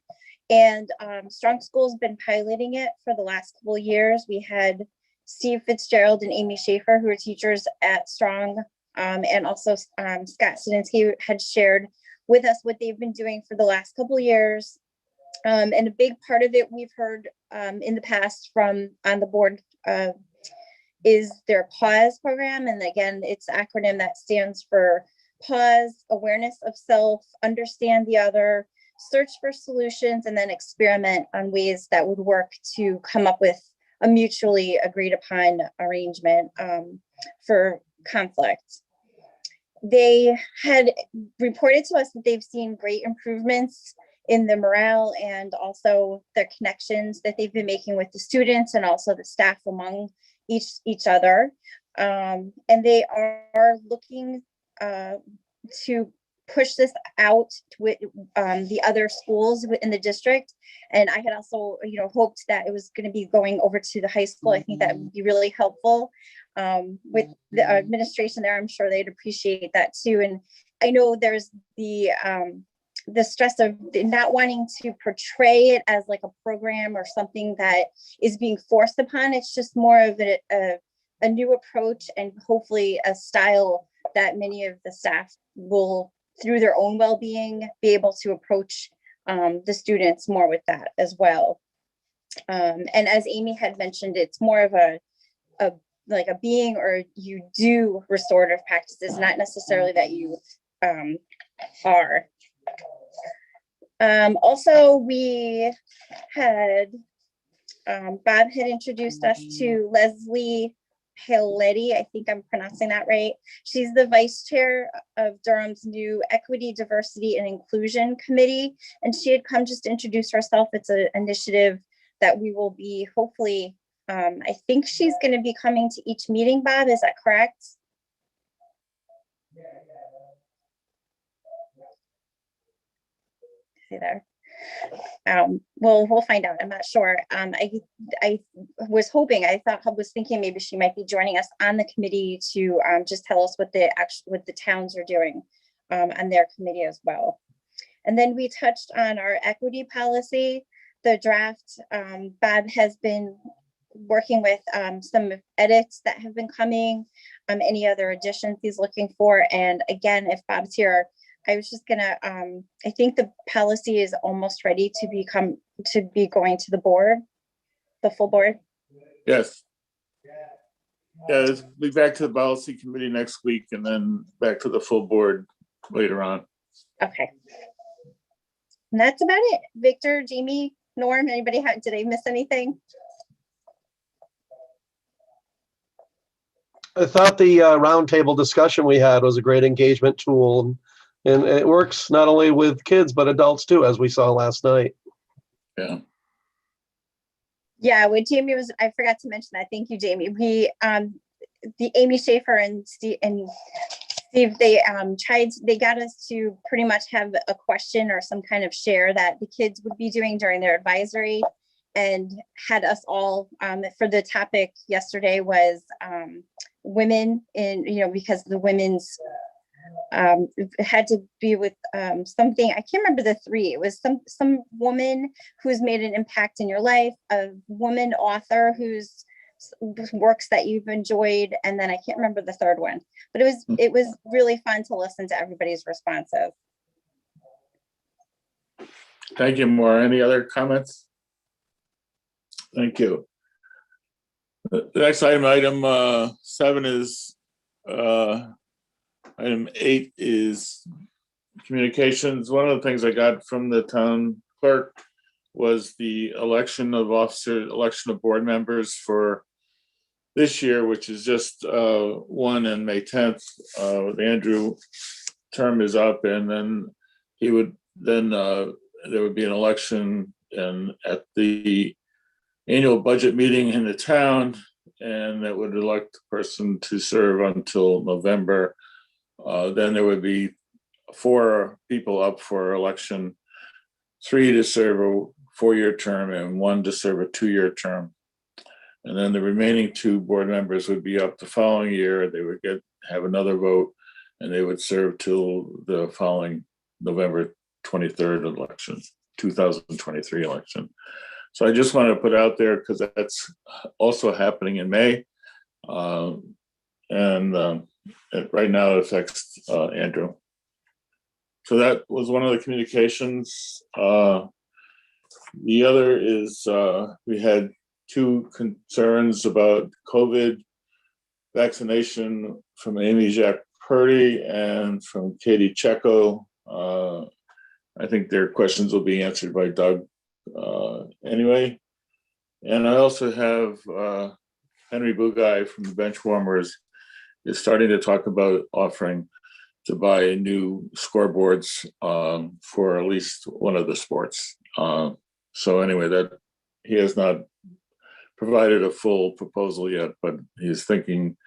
And Strong School's been piloting it for the last couple of years. We had Steve Fitzgerald and Amy Schaefer, who are teachers at Strong, and also Scott Sidinsky had shared with us what they've been doing for the last couple of years. And a big part of it we've heard in the past from on the board is their PAUSE program. And again, it's an acronym that stands for pause, awareness of self, understand the other, search for solutions, and then experiment on ways that would work to come up with a mutually agreed upon arrangement for conflict. They had reported to us that they've seen great improvements in the morale and also the connections that they've been making with the students and also the staff among each other. And they are looking to push this out with the other schools in the district. And I had also, hoped that it was going to be going over to the high school. I think that would be really helpful with the administration there. I'm sure they'd appreciate that too. And I know there's the the stress of not wanting to portray it as like a program or something that is being forced upon. It's just more of a new approach, and hopefully a style that many of the staff will, through their own well-being, be able to approach the students more with that as well. And as Amy had mentioned, it's more of a like a being, or you do restorative practices, not necessarily that you are. Also, we had, Bob had introduced us to Leslie Paletti. I think I'm pronouncing that right. She's the vice chair of Durham's new Equity, Diversity, and Inclusion Committee. And she had come just to introduce herself. It's an initiative that we will be hopefully, I think she's going to be coming to each meeting, Bob, is that correct? See there. Well, we'll find out. I'm not sure. I was hoping, I was thinking maybe she might be joining us on the committee to just tell us what the towns are doing on their committee as well. And then we touched on our equity policy, the draft. Bob has been working with some edits that have been coming, any other additions he's looking for. And again, if Bob's here, I was just gonna, I think the policy is almost ready to be going to the board, the full board. Yes. Yeah, it'll be back to the policy committee next week and then back to the full board later on. Okay. And that's about it. Victor, Jamie, Norm, anybody did I miss anything? I thought the roundtable discussion we had was a great engagement tool, and it works not only with kids, but adults too, as we saw last night. Yeah. Yeah, when Jamie was, I forgot to mention that. Thank you, Jamie. We, the Amy Schaefer and Steve, they got us to pretty much have a question or some kind of share that the kids would be doing during their advisory, and had us all, for the topic yesterday was women in, because the women's, it had to be with something, I can't remember the three. It was some woman who's made an impact in your life, a woman author whose works that you've enjoyed, and then I can't remember the third one. But it was really fun to listen to everybody's responses. Thank you, Maura. Any other comments? Thank you. The next item 7 is item 8 is communications. One of the things I got from the town clerk was the election of officers, election of board members for this year, which is just one on May 10th. Andrew term is up, and then there would be an election at the annual budget meeting in the town, and that would elect the person to serve until November. Then there would be 4 people up for election, 3 to serve a 4-year term and 1 to serve a 2-year term. And then the remaining 2 board members would be up the following year. They would have another vote, and they would serve till the following November 23rd election, 2023 election. So I just wanted to put out there because that's also happening in May. Right now it affects Andrew. So that was one of the communications. The other is we had 2 concerns about COVID vaccination from Amy Jack Purdy and from Katie Checo. I think their questions will be answered by Doug anyway. And I also have Henry Bugaj from the Benchwarmers is starting to talk about offering to buy new scoreboards for at least one of the sports. So anyway, that he has not provided a full proposal yet, but he's thinking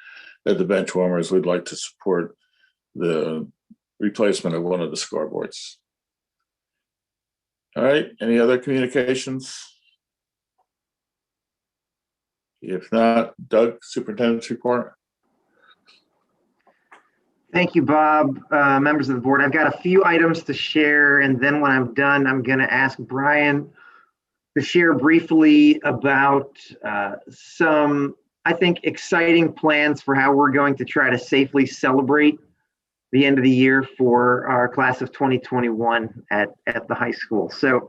that the Benchwarmers would like to support the replacement of one of the scoreboards. All right, any other communications? If not, Doug, superintendent's report. Thank you, Bob. Members of the board, I've got a few items to share, and then when I'm done, I'm going to ask Brian to share briefly about some, I think, exciting plans for how we're going to try to safely celebrate the end of the year for our class of 2021 at the high school. So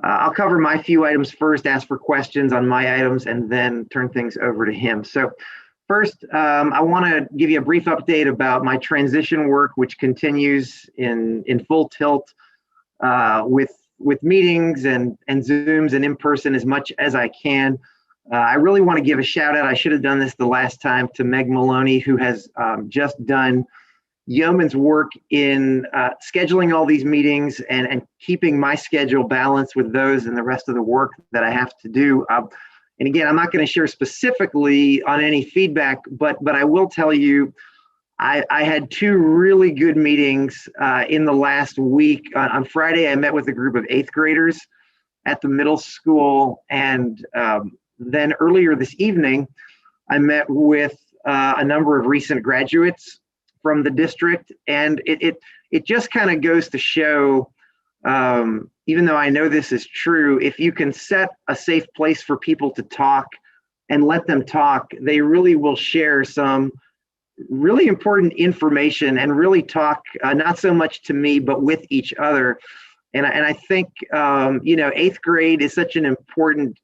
I'll cover my few items first, ask for questions on my items, and then turn things over to him. So first, I want to give you a brief update about my transition work, which continues in full tilt with meetings and Zooms and in person as much as I can. I really want to give a shout out. I should have done this the last time, to Meg Maloney, who has just done yeoman's work in scheduling all these meetings and keeping my schedule balanced with those and the rest of the work that I have to do. And again, I'm not going to share specifically on any feedback, but I will tell you, I had two really good meetings in the last week. On Friday, I met with a group of 8th graders at the middle school. And then earlier this evening, I met with a number of recent graduates from the district. And it just kind of goes to show, even though I know this is true, if you can set a safe place for people to talk and let them talk, they really will share some really important information and really talk, not so much to me, but with each other. And I think, 8th grade is such an important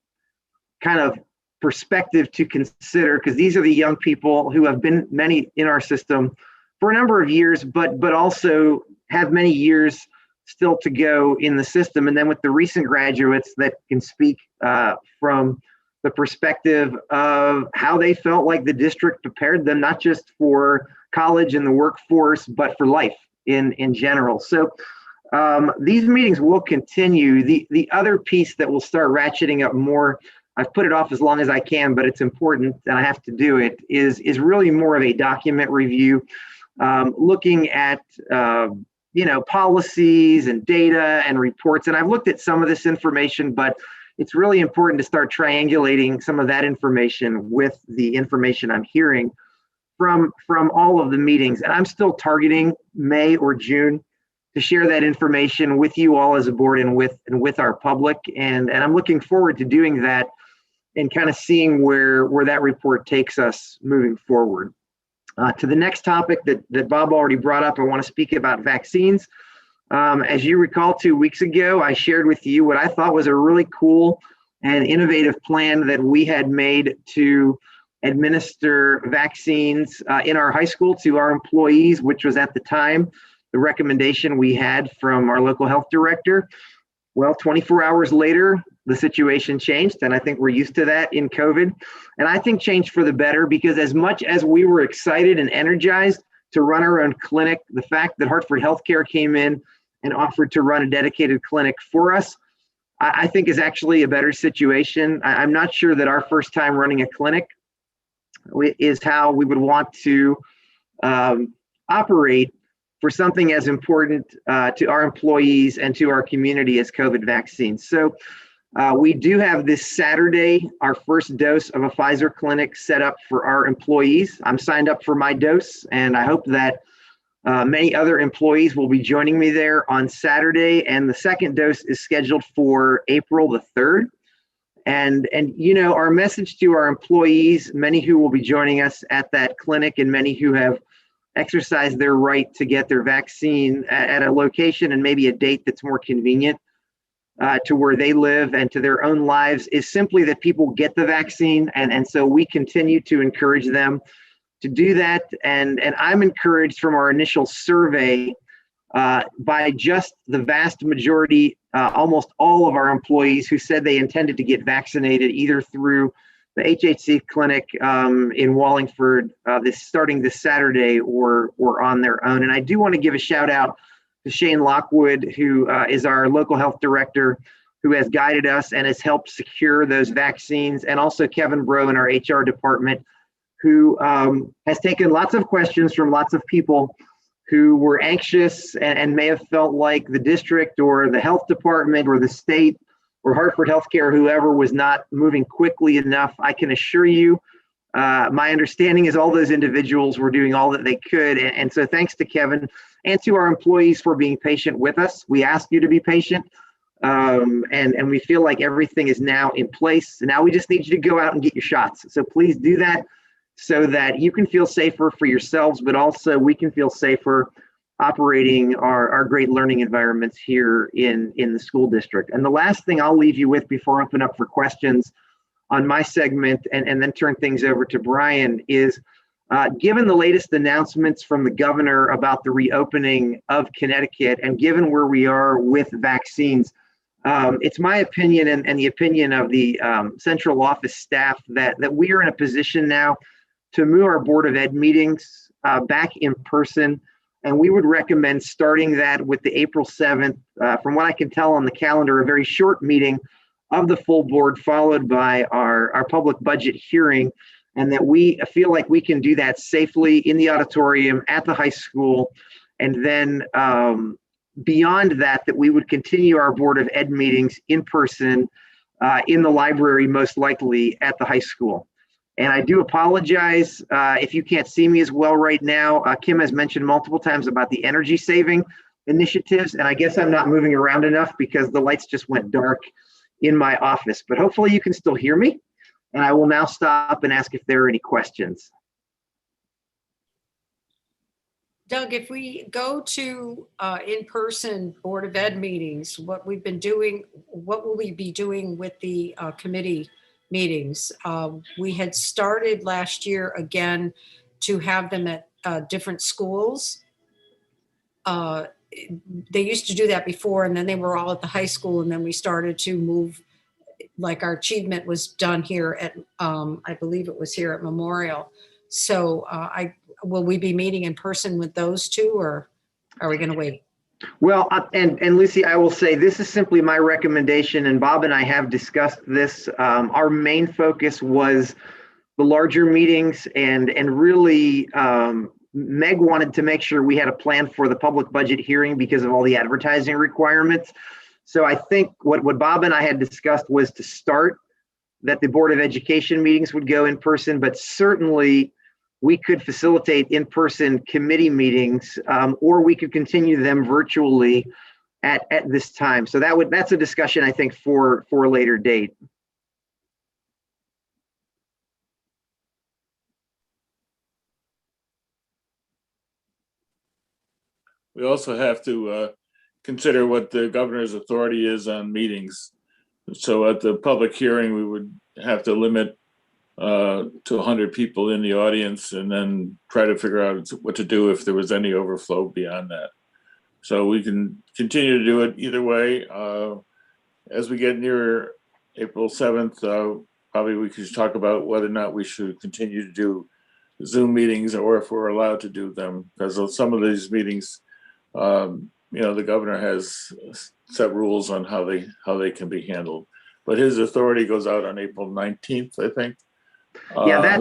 kind of perspective to consider, because these are the young people who have been many in our system for a number of years, but also have many years still to go in the system. And then with the recent graduates that can speak from the perspective of how they felt like the district prepared them, not just for college and the workforce, but for life in general. So these meetings will continue. The other piece that will start ratcheting up more, I've put it off as long as I can, but it's important and I have to do it, is really more of a document review, looking at policies and data and reports. And I've looked at some of this information, but it's really important to start triangulating some of that information with the information I'm hearing from all of the meetings. And I'm still targeting May or June to share that information with you all as a board and with our public. And I'm looking forward to doing that and kind of seeing where that report takes us moving forward. To the next topic that Bob already brought up, I want to speak about vaccines. As you recall, 2 weeks ago, I shared with you what I thought was a really cool and innovative plan that we had made to administer vaccines in our high school to our employees, which was at the time the recommendation we had from our local health director. Well, 24 hours later, the situation changed, and I think we're used to that in COVID. And I think changed for the better, because as much as we were excited and energized to run our own clinic, the fact that Hartford Healthcare came in and offered to run a dedicated clinic for us, I think is actually a better situation. I'm not sure that our first time running a clinic is how we would want to operate for something as important to our employees and to our community as COVID vaccines. So we do have this Saturday, our first dose of a Pfizer clinic set up for our employees. I'm signed up for my dose, and I hope that many other employees will be joining me there on Saturday. And the second dose is scheduled for April the 3rd. And our message to our employees, many who will be joining us at that clinic and many who have exercised their right to get their vaccine at a location and maybe a date that's more convenient to where they live and to their own lives, is simply that people get the vaccine. And so we continue to encourage them to do that. And I'm encouraged from our initial survey by just the vast majority, almost all of our employees who said they intended to get vaccinated either through the HHC clinic in Wallingford starting this Saturday or on their own. And I do want to give a shout out to Shane Lockwood, who is our local health director, who has guided us and has helped secure those vaccines, and also Kevin Bro in our HR department, who has taken lots of questions from lots of people who were anxious and may have felt like the district or the health department or the state or Hartford Healthcare, whoever, was not moving quickly enough. I can assure you My understanding is all those individuals were doing all that they could. And so thanks to Kevin and to our employees for being patient with us. We asked you to be patient. And we feel like everything is now in place. So now we just need you to go out and get your shots. So please do that so that you can feel safer for yourselves, but also we can feel safer operating our great learning environments here in the school district. And the last thing I'll leave you with before I open up for questions on my segment and then turn things over to Brian is, given the latest announcements from the governor about the reopening of Connecticut and given where we are with vaccines, it's my opinion and the opinion of the central office staff that we are in a position now to move our Board of Ed meetings back in person. And we would recommend starting that with the April 7th, from what I can tell on the calendar, a very short meeting of the full board, followed by our public budget hearing, and that we feel like we can do that safely in the auditorium at the high school. And then beyond that, that we would continue our Board of Ed meetings in person in the library, most likely at the high school. And I do apologize if you can't see me as well right now. Kim has mentioned multiple times about the energy saving initiatives, and I guess I'm not moving around enough because the lights just went dark in my office, but hopefully you can still hear me. And I will now stop and ask if there are any questions. Doug, if we go to in-person Board of Ed meetings, what we've been doing, what will we be doing with the committee meetings? We had started last year again to have them at different schools. They used to do that before, and then they were all at the high school, and then we started to move, like our achievement was done here at, I believe it was here at Memorial. So will we be meeting in person with those two, or are we going to wait? Well, and Lucy, I will say this is simply my recommendation, and Bob and I have discussed this. Our main focus was the larger meetings, and really Meg wanted to make sure we had a plan for the public budget hearing because of all the advertising requirements. So I think what Bob and I had discussed was to start that the Board of Education meetings would go in person, but certainly we could facilitate in-person committee meetings, or we could continue them virtually at this time. So that's a discussion, I think, for a later date. We also have to consider what the governor's authority is on meetings. So at the public hearing, we would have to limit to 100 people in the audience, and then try to figure out what to do if there was any overflow beyond that. So we can continue to do it either way. As we get nearer April 7th, probably we could talk about whether or not we should continue to do Zoom meetings, or if we're allowed to do them, because some of these meetings, the governor has set rules on how they can be handled. But his authority goes out on April 19th, I think. Yeah,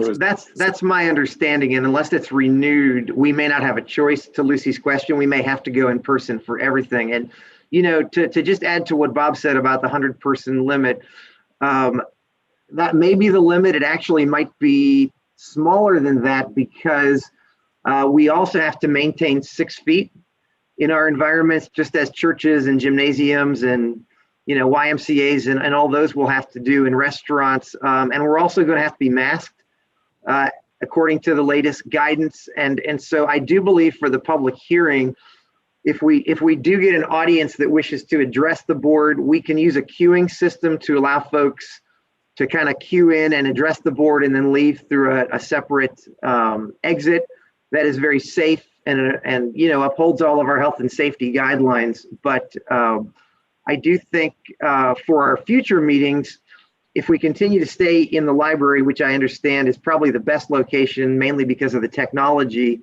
that's my understanding. And unless it's renewed, we may not have a choice. To Lucy's question, we may have to go in person for everything. And, to just add to what Bob said about the 100-person limit, that may be the limit. It actually might be smaller than that, because we also have to maintain 6 feet in our environments, just as churches and gymnasiums and YMCAs and all those will have to do in restaurants. And we're also going to have to be masked according to the latest guidance. And so I do believe for the public hearing, if we do get an audience that wishes to address the board, we can use a queuing system to allow folks to kind of queue in and address the board and then leave through a separate exit that is very safe and upholds all of our health and safety guidelines. But I do think for our future meetings, if we continue to stay in the library, which I understand is probably the best location, mainly because of the technology,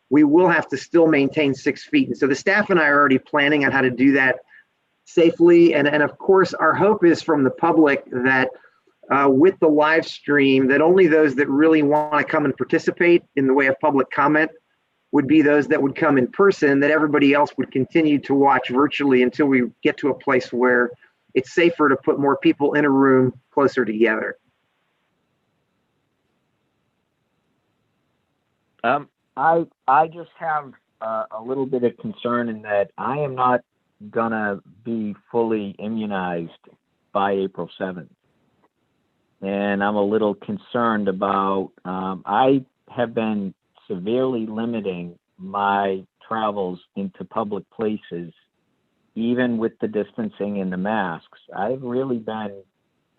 we will have to still maintain 6 feet. And so the staff and I are already planning on how to do that safely. And of course, our hope is from the public that with the live stream, that only those that really want to come and participate in the way of public comment would be those that would come in person, that everybody else would continue to watch virtually until we get to a place where it's safer to put more people in a room closer together. I just have a little bit of concern in that I am not gonna be fully immunized by April 7th. And I'm a little concerned about, I have been severely limiting my travels into public places, even with the distancing and the masks. I've really been,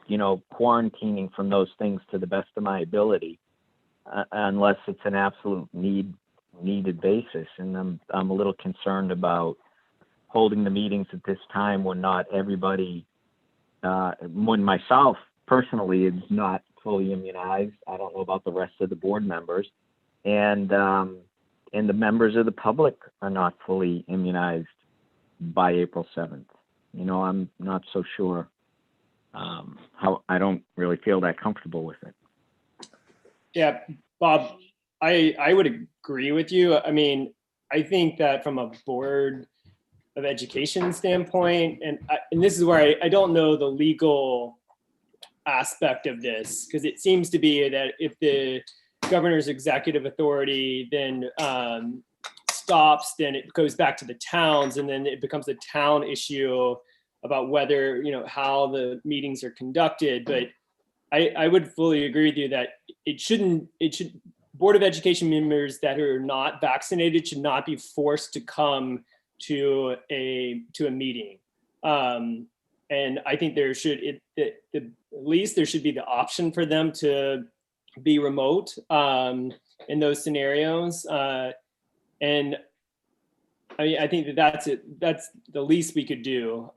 quarantining from those things to the best of my ability, unless it's an absolute needed basis. And I'm a little concerned about holding the meetings at this time when not everybody, when myself personally is not fully immunized. I don't know about the rest of the board members, and the members of the public are not fully immunized by April 7th. I'm not so sure how. I don't really feel that comfortable with it. Yeah, Bob, I would agree with you. I mean, I think that from a Board of Education standpoint, and this is where I don't know the legal aspect of this, because it seems to be that if the governor's executive authority then stops, then it goes back to the towns, and then it becomes a town issue about whether, how the meetings are conducted. But I would fully agree with you that it should Board of Education members that are not vaccinated should not be forced to come to a meeting. And I think there should, at least there should be the option for them to be remote in those scenarios. And I think that's it. That's the least we could do.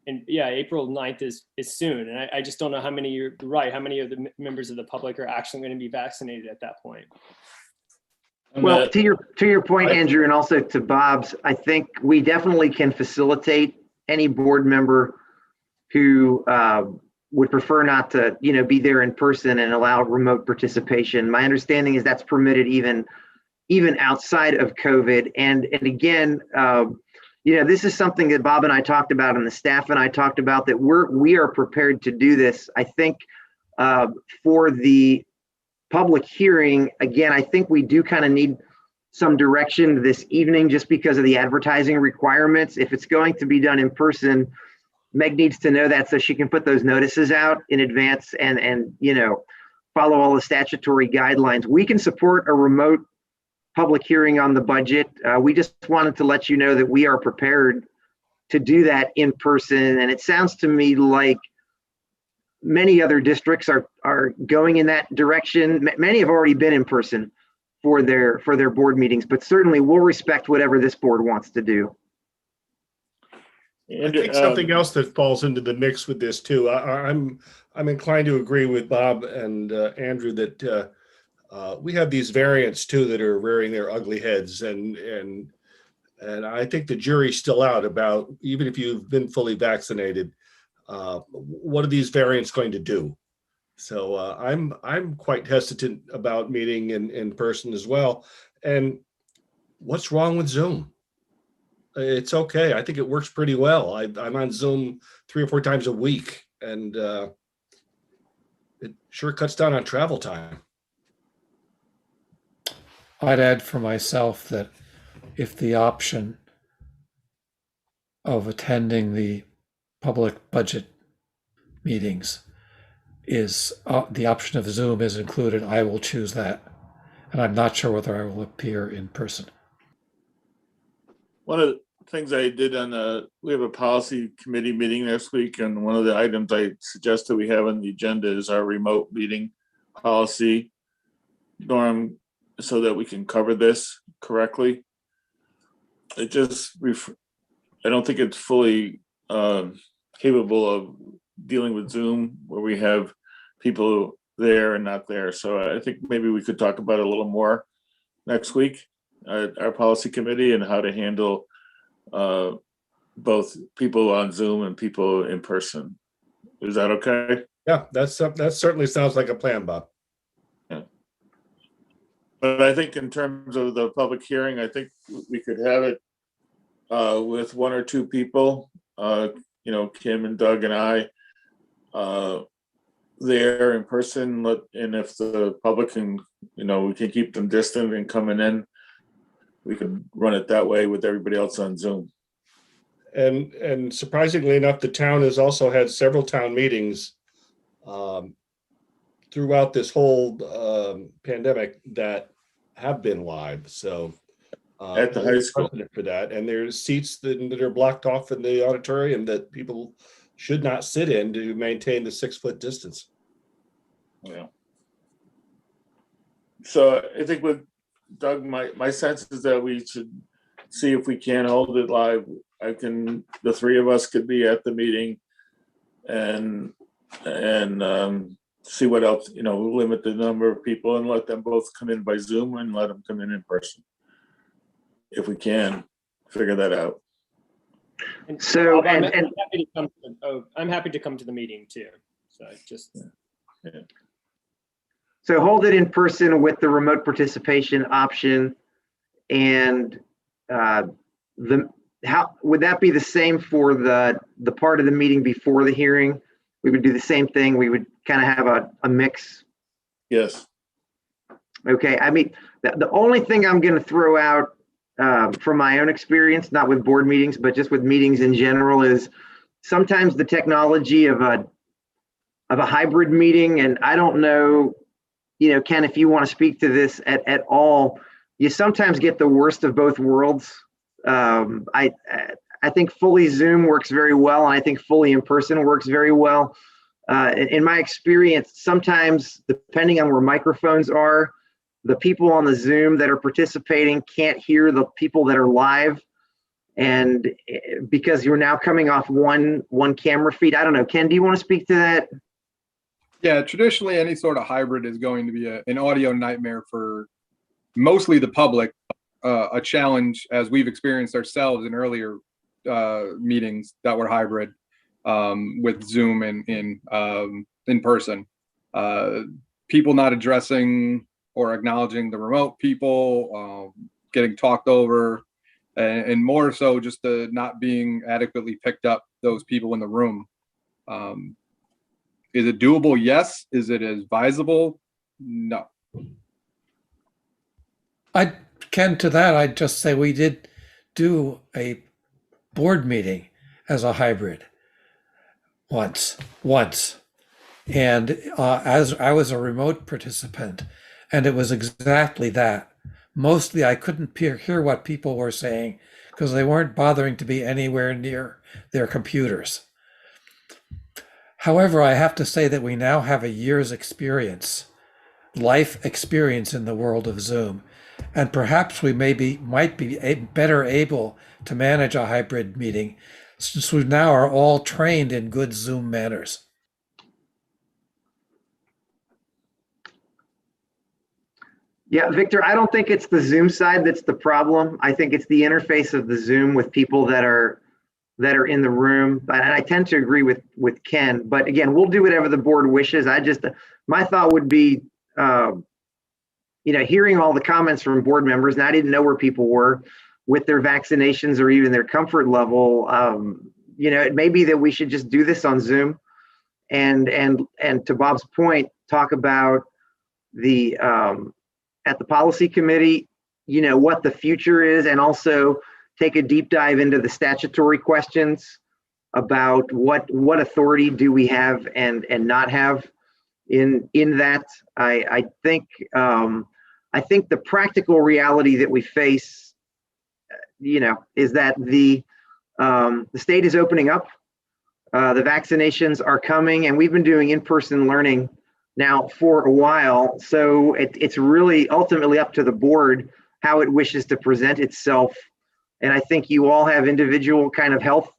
And yeah, April 9th is soon. And I just don't know how many, you're right, how many of the members of the public are actually going to be vaccinated at that point. Well, to your point, Andrew, and also to Bob's, I think we definitely can facilitate any board member who would prefer not to, be there in person and allow remote participation. My understanding is that's permitted even outside of COVID. And again, this is something that Bob and I talked about, and the staff and I talked about, that we are prepared to do this. I think for the public hearing, again, I think we do kind of need some direction this evening just because of the advertising requirements. If it's going to be done in person, Meg needs to know that so she can put those notices out in advance and follow all the statutory guidelines. We can support a remote public hearing on the budget. We just wanted to let you know that we are prepared to do that in person. And it sounds to me like many other districts are going in that direction. Many have already been in person for their board meetings, but certainly we'll respect whatever this board wants to do. I think something else that falls into the mix with this too. I'm inclined to agree with Bob and Andrew that we have these variants too that are rearing their ugly heads, and I think the jury's still out about, even if you've been fully vaccinated, what are these variants going to do? So I'm quite hesitant about meeting in person as well. And what's wrong with Zoom? It's okay. I think it works pretty well. I'm on Zoom 3 or 4 times a week, and it sure cuts down on travel time. I'd add for myself that if the option of attending the public budget meetings is the option of Zoom is included, I will choose that. And I'm not sure whether I will appear in person. One of the things I did we have a policy committee meeting next week, and one of the items I suggested we have on the agenda is our remote meeting policy, Norm, so that we can cover this correctly. I don't think it's fully capable of dealing with Zoom where we have people there and not there. So I think maybe we could talk about it a little more next week at our policy committee, and how to handle both people on Zoom and people in person. Is that okay? Yeah, that certainly sounds like a plan, Bob. Yeah. But I think in terms of the public hearing, I think we could have it with 1 or 2 people, Kim and Doug and I, there in person, and if the public can, we can keep them distant and coming in, we could run it that way with everybody else on Zoom. And surprisingly enough, the town has also had several town meetings throughout this whole pandemic that have been live. So at the high school for that, and there's seats that are blocked off in the auditorium that people should not sit in to maintain the 6-foot distance. Yeah. So I think with Doug, my sense is that we should see if we can hold it live. The three of us could be at the meeting and see what else, limit the number of people and let them both come in by Zoom and let them come in person. If we can figure that out. So, I'm happy to come to the meeting too. So yeah. So hold it in person with the remote participation option, and how would that be the same for the part of the meeting before the hearing? We would do the same thing. We would kind of have a mix. Yes. Okay. I mean, the only thing I'm going to throw out from my own experience, not with board meetings, but just with meetings in general, is sometimes the technology of a hybrid meeting, and I don't know, Ken, if you want to speak to this at all, you sometimes get the worst of both worlds. I think fully Zoom works very well, and I think fully in person works very well. In my experience, sometimes depending on where microphones are, the people on the Zoom that are participating can't hear the people that are live, and because you're now coming off one camera feed. I don't know, Ken, do you want to speak to that? Yeah, traditionally any sort of hybrid is going to be an audio nightmare for mostly the public, a challenge as we've experienced ourselves in earlier meetings that were hybrid with Zoom and in person. People not addressing or acknowledging the remote people, getting talked over, and more so just the not being adequately picked up those people in the room. Is it doable? Yes. Is it advisable? No. Ken, to that, I'd just say we did do a board meeting as a hybrid once. And as I was a remote participant, and it was exactly that. Mostly I couldn't hear what people were saying because they weren't bothering to be anywhere near their computers. However, I have to say that we now have a year's life experience in the world of Zoom, and perhaps we might be better able to manage a hybrid meeting since we now are all trained in good Zoom manners. Yeah, Victor, I don't think it's the Zoom side that's the problem. I think it's the interface of the Zoom with people that are in the room. And I tend to agree with Ken, but again, we'll do whatever the board wishes. My thought would be, hearing all the comments from board members, and I didn't know where people were with their vaccinations or even their comfort level. It may be that we should just do this on Zoom, and to Bob's point, talk about at the policy committee, what the future is, and also take a deep dive into the statutory questions about what authority do we have and not have in that. I think the practical reality that we face, is that the state is opening up, the vaccinations are coming, and we've been doing in-person learning now for a while. So it's really ultimately up to the board how it wishes to present itself. And I think you all have individual kind of health,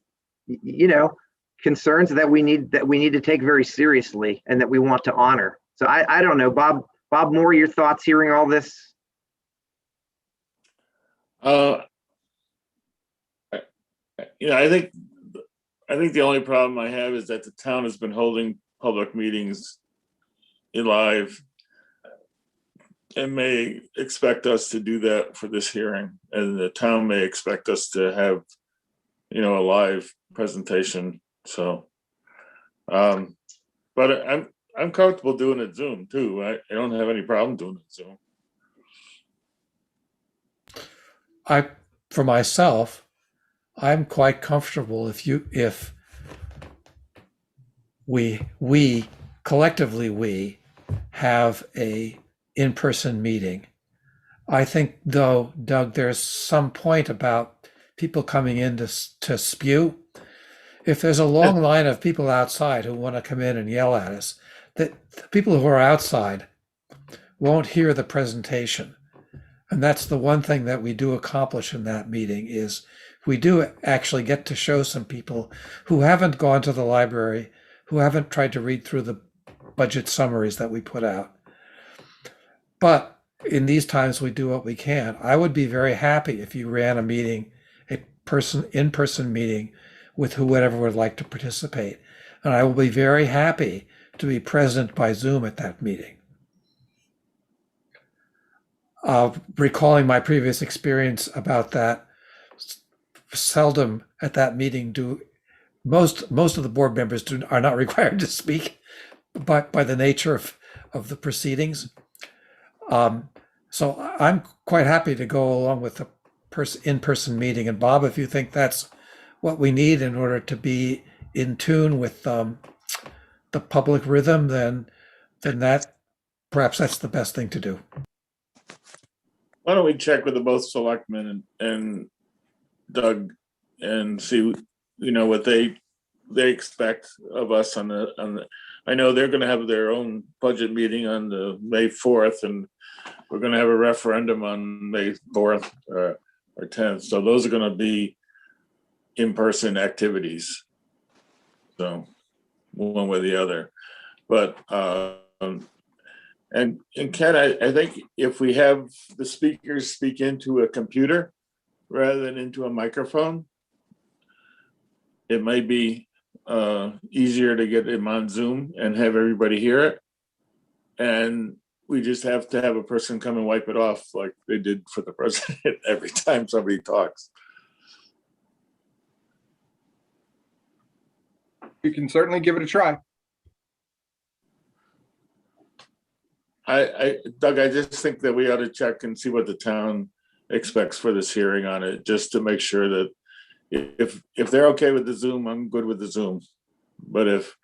concerns that we need to take very seriously and that we want to honor. So I don't know, Bob Moore, your thoughts hearing all this? I think the only problem I have is that the town has been holding public meetings live and may expect us to do that for this hearing, and the town may expect us to have a live presentation. So but I'm comfortable doing it Zoom too. I don't have any problem doing it Zoom. For myself, I'm quite comfortable if we collectively we have a in-person meeting. I think though, Doug, there's some point about people coming in to spew. If there's a long line of people outside who want to come in and yell at us, that the people who are outside won't hear the presentation. And that's the one thing that we do accomplish in that meeting is we do actually get to show some people who haven't gone to the library, who haven't tried to read through the budget summaries that we put out. But in these times, we do what we can. I would be very happy if you ran a meeting, in-person meeting with whoever would like to participate. And I will be very happy to be present by Zoom at that meeting. Recalling my previous experience about that, seldom at that meeting do most of the board members are not required to speak by the nature of the proceedings. So I'm quite happy to go along with the in-person meeting. And Bob, if you think that's what we need in order to be in tune with the public rhythm, then that perhaps that's the best thing to do. Why don't we check with the both selectmen and Doug and see, what they expect of us on the. I know they're going to have their own budget meeting on the May 4th, and we're going to have a referendum on May 4th or 10th. So those are going to be in-person activities. So one way or the other, but and Ken, I think if we have the speakers speak into a computer rather than into a microphone, it might be easier to get them on Zoom and have everybody hear it. And we just have to have a person come and wipe it off like they did for the president every time somebody talks. You can certainly give it a try. Doug, I just think that we ought to check and see what the town expects for this hearing on it, just to make sure that if they're okay with the Zoom, I'm good with the Zoom. But if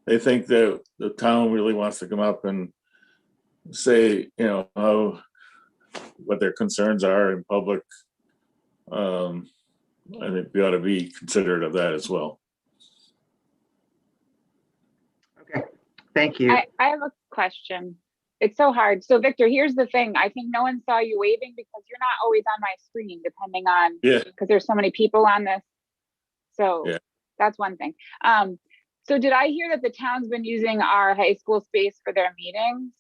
they think that the town really wants to come up and say, what their concerns are in public, I think we ought to be considerate of that as well. Okay, thank you. I have a question. It's so hard. So Victor, here's the thing. I think no one saw you waving because you're not always on my screen, depending on, because there's so many people on this. So that's one thing. So did I hear that the town's been using our high school space for their meetings? Is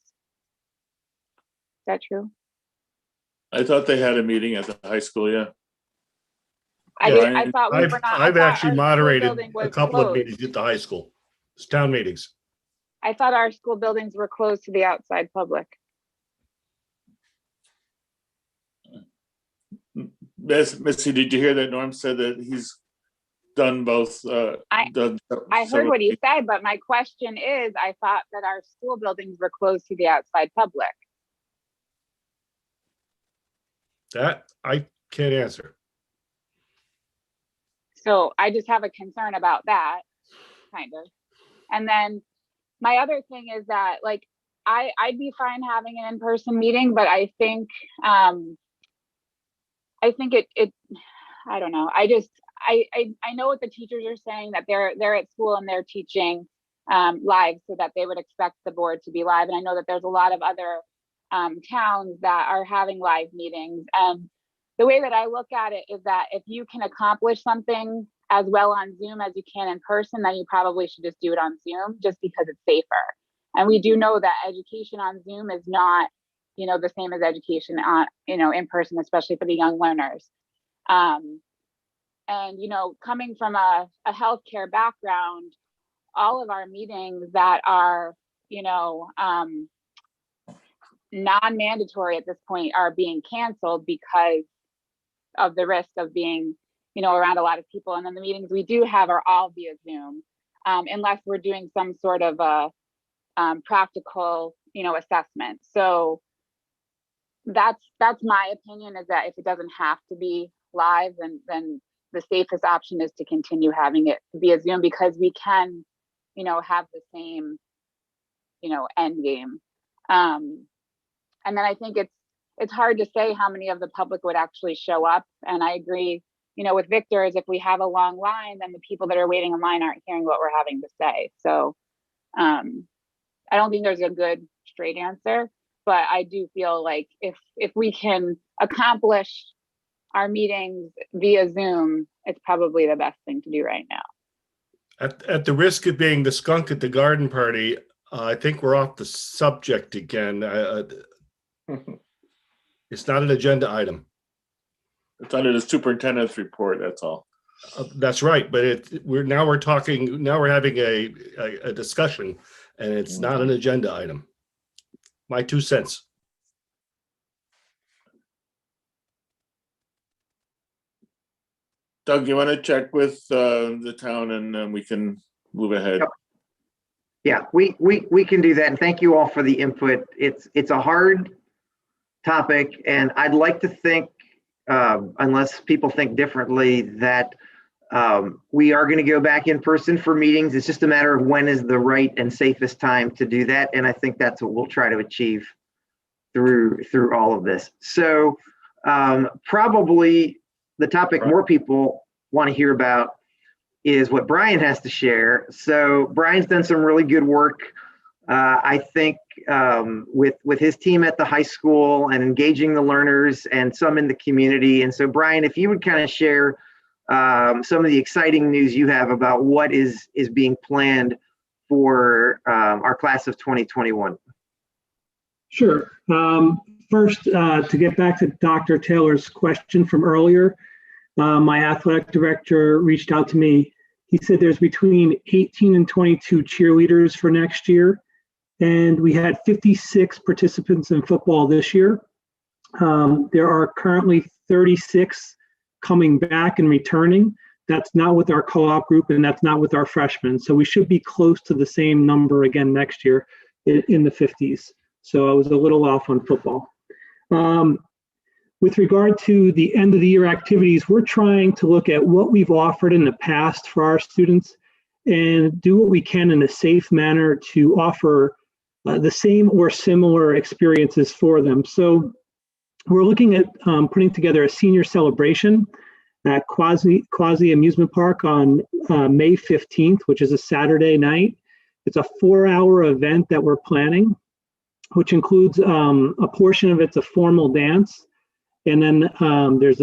that true? I thought they had a meeting at the high school, yeah. I thought we were not. I've actually moderated a couple of meetings at the high school. It's town meetings. I thought our school buildings were closed to the outside public. Missy, did you hear that Norm said that he's done both? I heard what he said, but my question is, I thought that our school buildings were closed to the outside public. That I can't answer. So I just have a concern about that, kind of. And then my other thing is that, like, I'd be fine having an in-person meeting, but I think it I don't know. I know what the teachers are saying, that they're at school and they're teaching live, so that they would expect the board to be live. And I know that there's a lot of other towns that are having live meetings. And the way that I look at it is that if you can accomplish something as well on Zoom as you can in person, then you probably should just do it on Zoom, just because it's safer. And we do know that education on Zoom is not, the same as education on, in person, especially for the young learners. And, coming from a healthcare background, all of our meetings that are, non-mandatory at this point are being canceled because of the risk of being, around a lot of people. And then the meetings we do have are all via Zoom, unless we're doing some sort of practical, assessment. So that's my opinion, is that if it doesn't have to be live, then the safest option is to continue having it via Zoom, because we can, have the same, end game. And then I think it's hard to say how many of the public would actually show up. And I agree, with Victor, is if we have a long line, then the people that are waiting in line aren't hearing what we're having to say. So I don't think there's a good straight answer, but I do feel like if we can accomplish our meetings via Zoom, it's probably the best thing to do right now. At the risk of being the skunk at the garden party, I think we're off the subject again. It's not an agenda item. It's under the superintendent's report, that's all. That's right, but we're having a discussion, and it's not an agenda item. My 2 cents. Doug, you want to check with the town, and then we can move ahead? Yep. Yeah, we can do that. And thank you all for the input. It's a hard topic, and I'd like to think, unless people think differently, that we are going to go back in person for meetings. It's just a matter of when is the right and safest time to do that. And I think that's what we'll try to achieve through all of this. So probably the topic more people want to hear about is what Brian has to share. So Brian's done some really good work, I think, with his team at the high school and engaging the learners and some in the community. And so Brian, if you would kind of share some of the exciting news you have about what is being planned for our class of 2021. Sure. First, to get back to Dr. Taylor's question from earlier, my athletic director reached out to me. He said there's between 18 and 22 cheerleaders for next year, and we had 56 participants in football this year. There are currently 36 coming back and returning. That's not with our co-op group, and that's not with our freshmen. So we should be close to the same number again next year in the 50s. So I was a little off on football. With regard to the end of the year activities, we're trying to look at what we've offered in the past for our students and do what we can in a safe manner to offer the same or similar experiences for them. So we're looking at putting together a senior celebration at Quasi Amusement Park on May 15th, which is a Saturday night. It's a 4-hour event that we're planning, which includes a portion of it's a formal dance. And then there's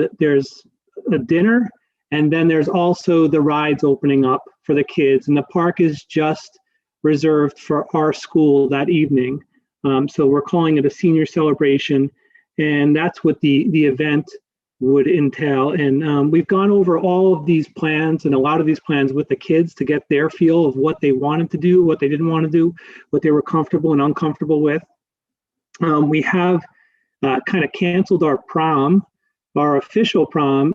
a dinner, and then there's also the rides opening up for the kids. And the park is just reserved for our school that evening. So we're calling it a senior celebration, and that's what the event would entail. And we've gone over all of these plans and a lot of these plans with the kids to get their feel of what they wanted to do, what they didn't want to do, what they were comfortable and uncomfortable with. We have kind of canceled our prom, our official prom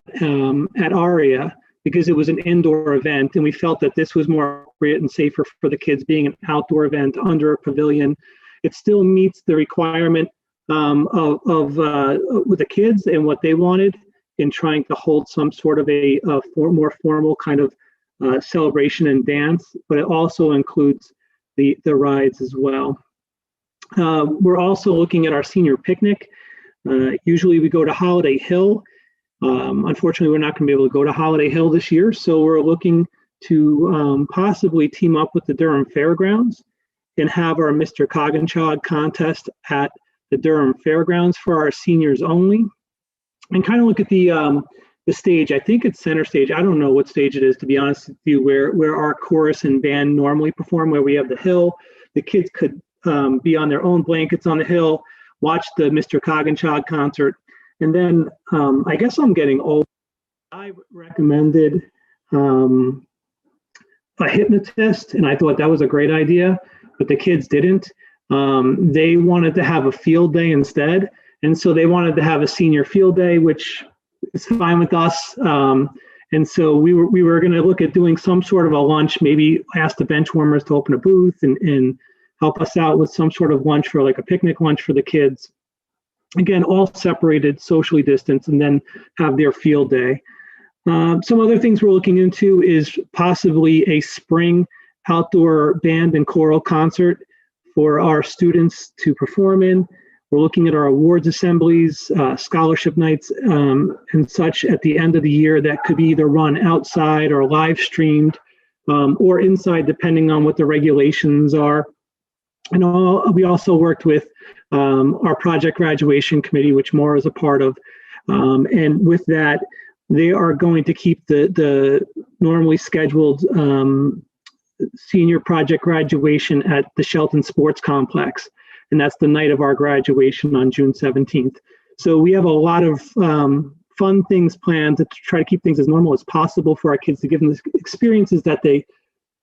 at ARIA, because it was an indoor event, and we felt that this was more appropriate and safer for the kids being an outdoor event under a pavilion. It still meets the requirement with the kids and what they wanted in trying to hold some sort of a more formal kind of celebration and dance, but it also includes the rides as well. We're also looking at our senior picnic. Usually we go to Holiday Hill. Unfortunately, we're not going to be able to go to Holiday Hill this year, so we're looking to possibly team up with the Durham Fairgrounds and have our Mr. Coggins contest at the Durham Fairgrounds for our seniors only, and kind of look at the stage. I think it's center stage. I don't know what stage it is, to be honest with you, where our chorus and band normally perform, where we have the hill. The kids could be on their own blankets on the hill, watch the Mr. Coggins concert, and then I guess I'm getting old. I recommended a hypnotist, and I thought that was a great idea, but the kids didn't. They wanted to have a field day instead, and so they wanted to have a senior field day, which is fine with us. And so we were going to look at doing some sort of a lunch, maybe ask the bench warmers to open a booth and help us out with some sort of lunch for like a picnic lunch for the kids. Again, all separated, socially distanced, and then have their field day. Some other things we're looking into is possibly a spring outdoor band and choral concert for our students to perform in. We're looking at our awards assemblies, scholarship nights, and such at the end of the year that could be either run outside or live streamed or inside, depending on what the regulations are. And we also worked with our project graduation committee, which Maura is a part of. And with that, they are going to keep the normally scheduled senior project graduation at the Shelton Sports Complex. And that's the night of our graduation on June 17th. So we have a lot of fun things planned to try to keep things as normal as possible for our kids, to give them the experiences that they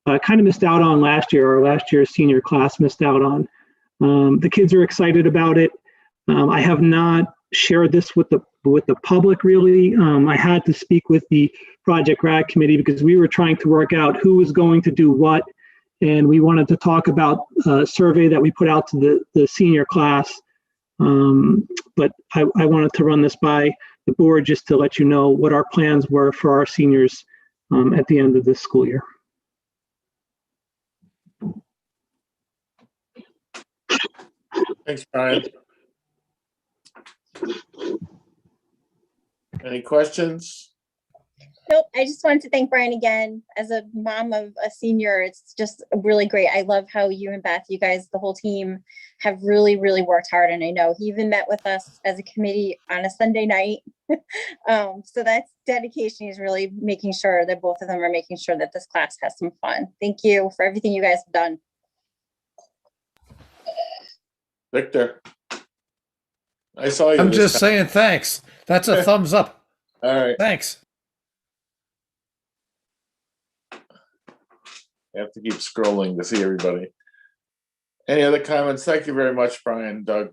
kind of missed out on last year, or last year's senior class missed out on. The kids are excited about it. I have not shared this with the public really. I had to speak with the project grad committee because we were trying to work out who was going to do what, and we wanted to talk about a survey that we put out to the senior class. But I wanted to run this by the board just to let you know what our plans were for our seniors at the end of this school year. Thanks, Brian. Any questions? Nope, I just wanted to thank Brian again. As a mom of a senior, it's just really great. I love how you and Beth, you guys, the whole team, have really, really worked hard. And I know he even met with us as a committee on a Sunday night. So that's dedication. He's really making sure that both of them are making sure that this class has some fun. Thank you for everything you guys have done. Victor. I saw you. I'm just saying thanks. That's a thumbs up. All right. Thanks. I have to keep scrolling to see everybody. Any other comments? Thank you very much, Brian, Doug.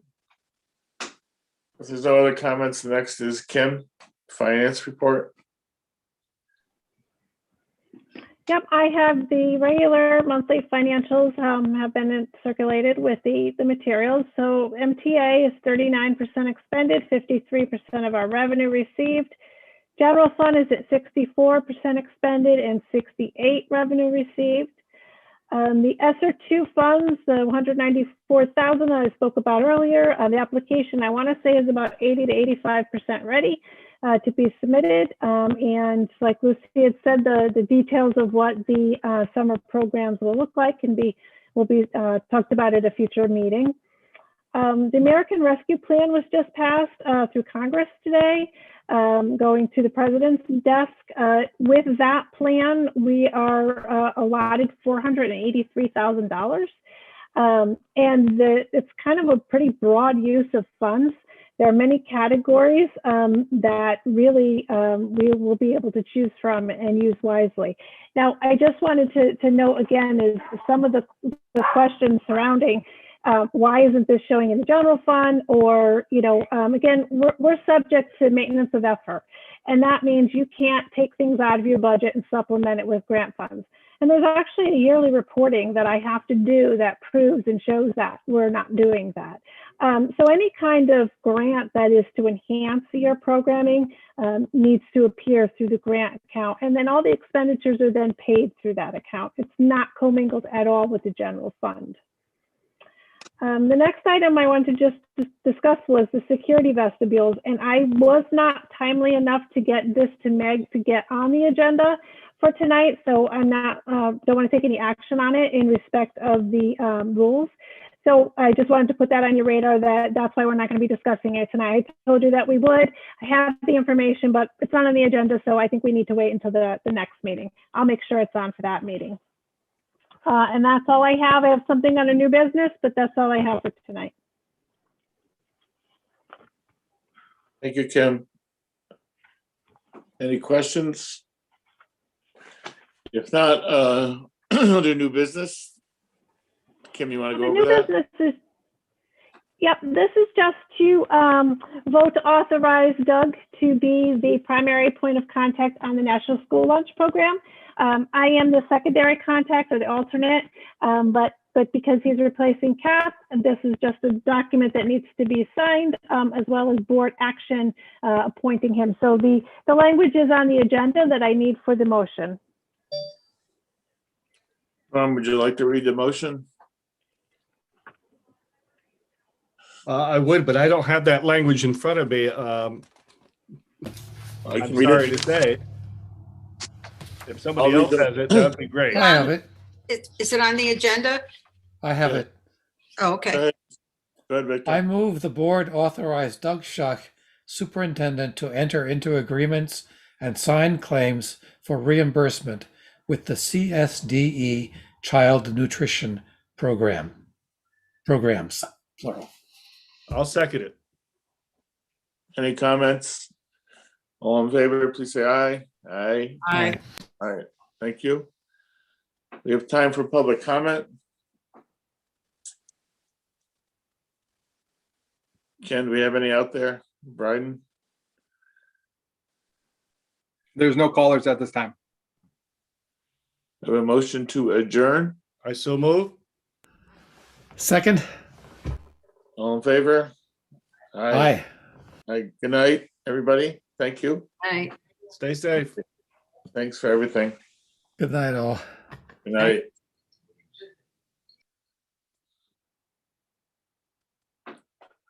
If there's no other comments, the next is Kim, finance report. Yep, I have the regular monthly financials have been circulated with the materials. So MTA is 39% expended, 53% of our revenue received. General fund is at 64% expended and 68% revenue received. The ESSER 2 funds, the 194,000 that I spoke about earlier, the application I want to say is about 80 to 85% ready to be submitted. And like Lucy had said, the details of what the summer programs will look like will be talked about at a future meeting. The American Rescue Plan was just passed through Congress today, going to the president's desk. With that plan, we are allotted $483,000. And it's kind of a pretty broad use of funds. There are many categories that really we will be able to choose from and use wisely. Now, I just wanted to note again is some of the questions surrounding why isn't this showing in the general fund? Or, again, we're subject to maintenance of effort. And that means you can't take things out of your budget and supplement it with grant funds. And there's actually a yearly reporting that I have to do that proves and shows that we're not doing that. So any kind of grant that is to enhance your programming needs to appear through the grant account. And then all the expenditures are then paid through that account. It's not commingled at all with the general fund. The next item I wanted to just discuss was the security vestibules, and I was not timely enough to get this to Meg to get on the agenda for tonight, so I'm not don't want to take any action on it in respect of the rules. So I just wanted to put that on your radar that's why we're not going to be discussing it tonight. I told you that we would. I have the information, but it's not on the agenda, so I think we need to wait until the next meeting. I'll make sure it's on for that meeting. And that's all I have. I have something under new business, but that's all I have for tonight. Thank you, Kim. Any questions? If not, under new business, Kim, you want to go over that? Yep, this is just to vote to authorize Doug to be the primary point of contact on the National School Lunch Program. I am the secondary contact or the alternate, but but because he's replacing Cap, this is just a document that needs to be signed, as well as board action appointing him. So the language is on the agenda that I need for the motion. Would you like to read the motion? I would, but I don't have that language in front of me. I'm read sorry it. to say. If somebody I'll else read has it, that'd be great. I have it. Is it on the agenda? I have it. Oh, okay. Go ahead. Go ahead, Victor. I move the board authorize Doug Schuck, superintendent, to enter into agreements and sign claims for reimbursement with the CSDE Child Nutrition Programs, plural. I'll second it. Any comments? All in favor, please say aye. Aye. Aye. All right, thank you. We have time for public comment. Ken, do we have any out there? Bryden? There's no callers at this time. We have a motion to adjourn. I so move. Second. All in favor? Aye. Aye. Good night, everybody. Thank you. Aye. Stay safe. Thanks for everything. Good night, all. Good night.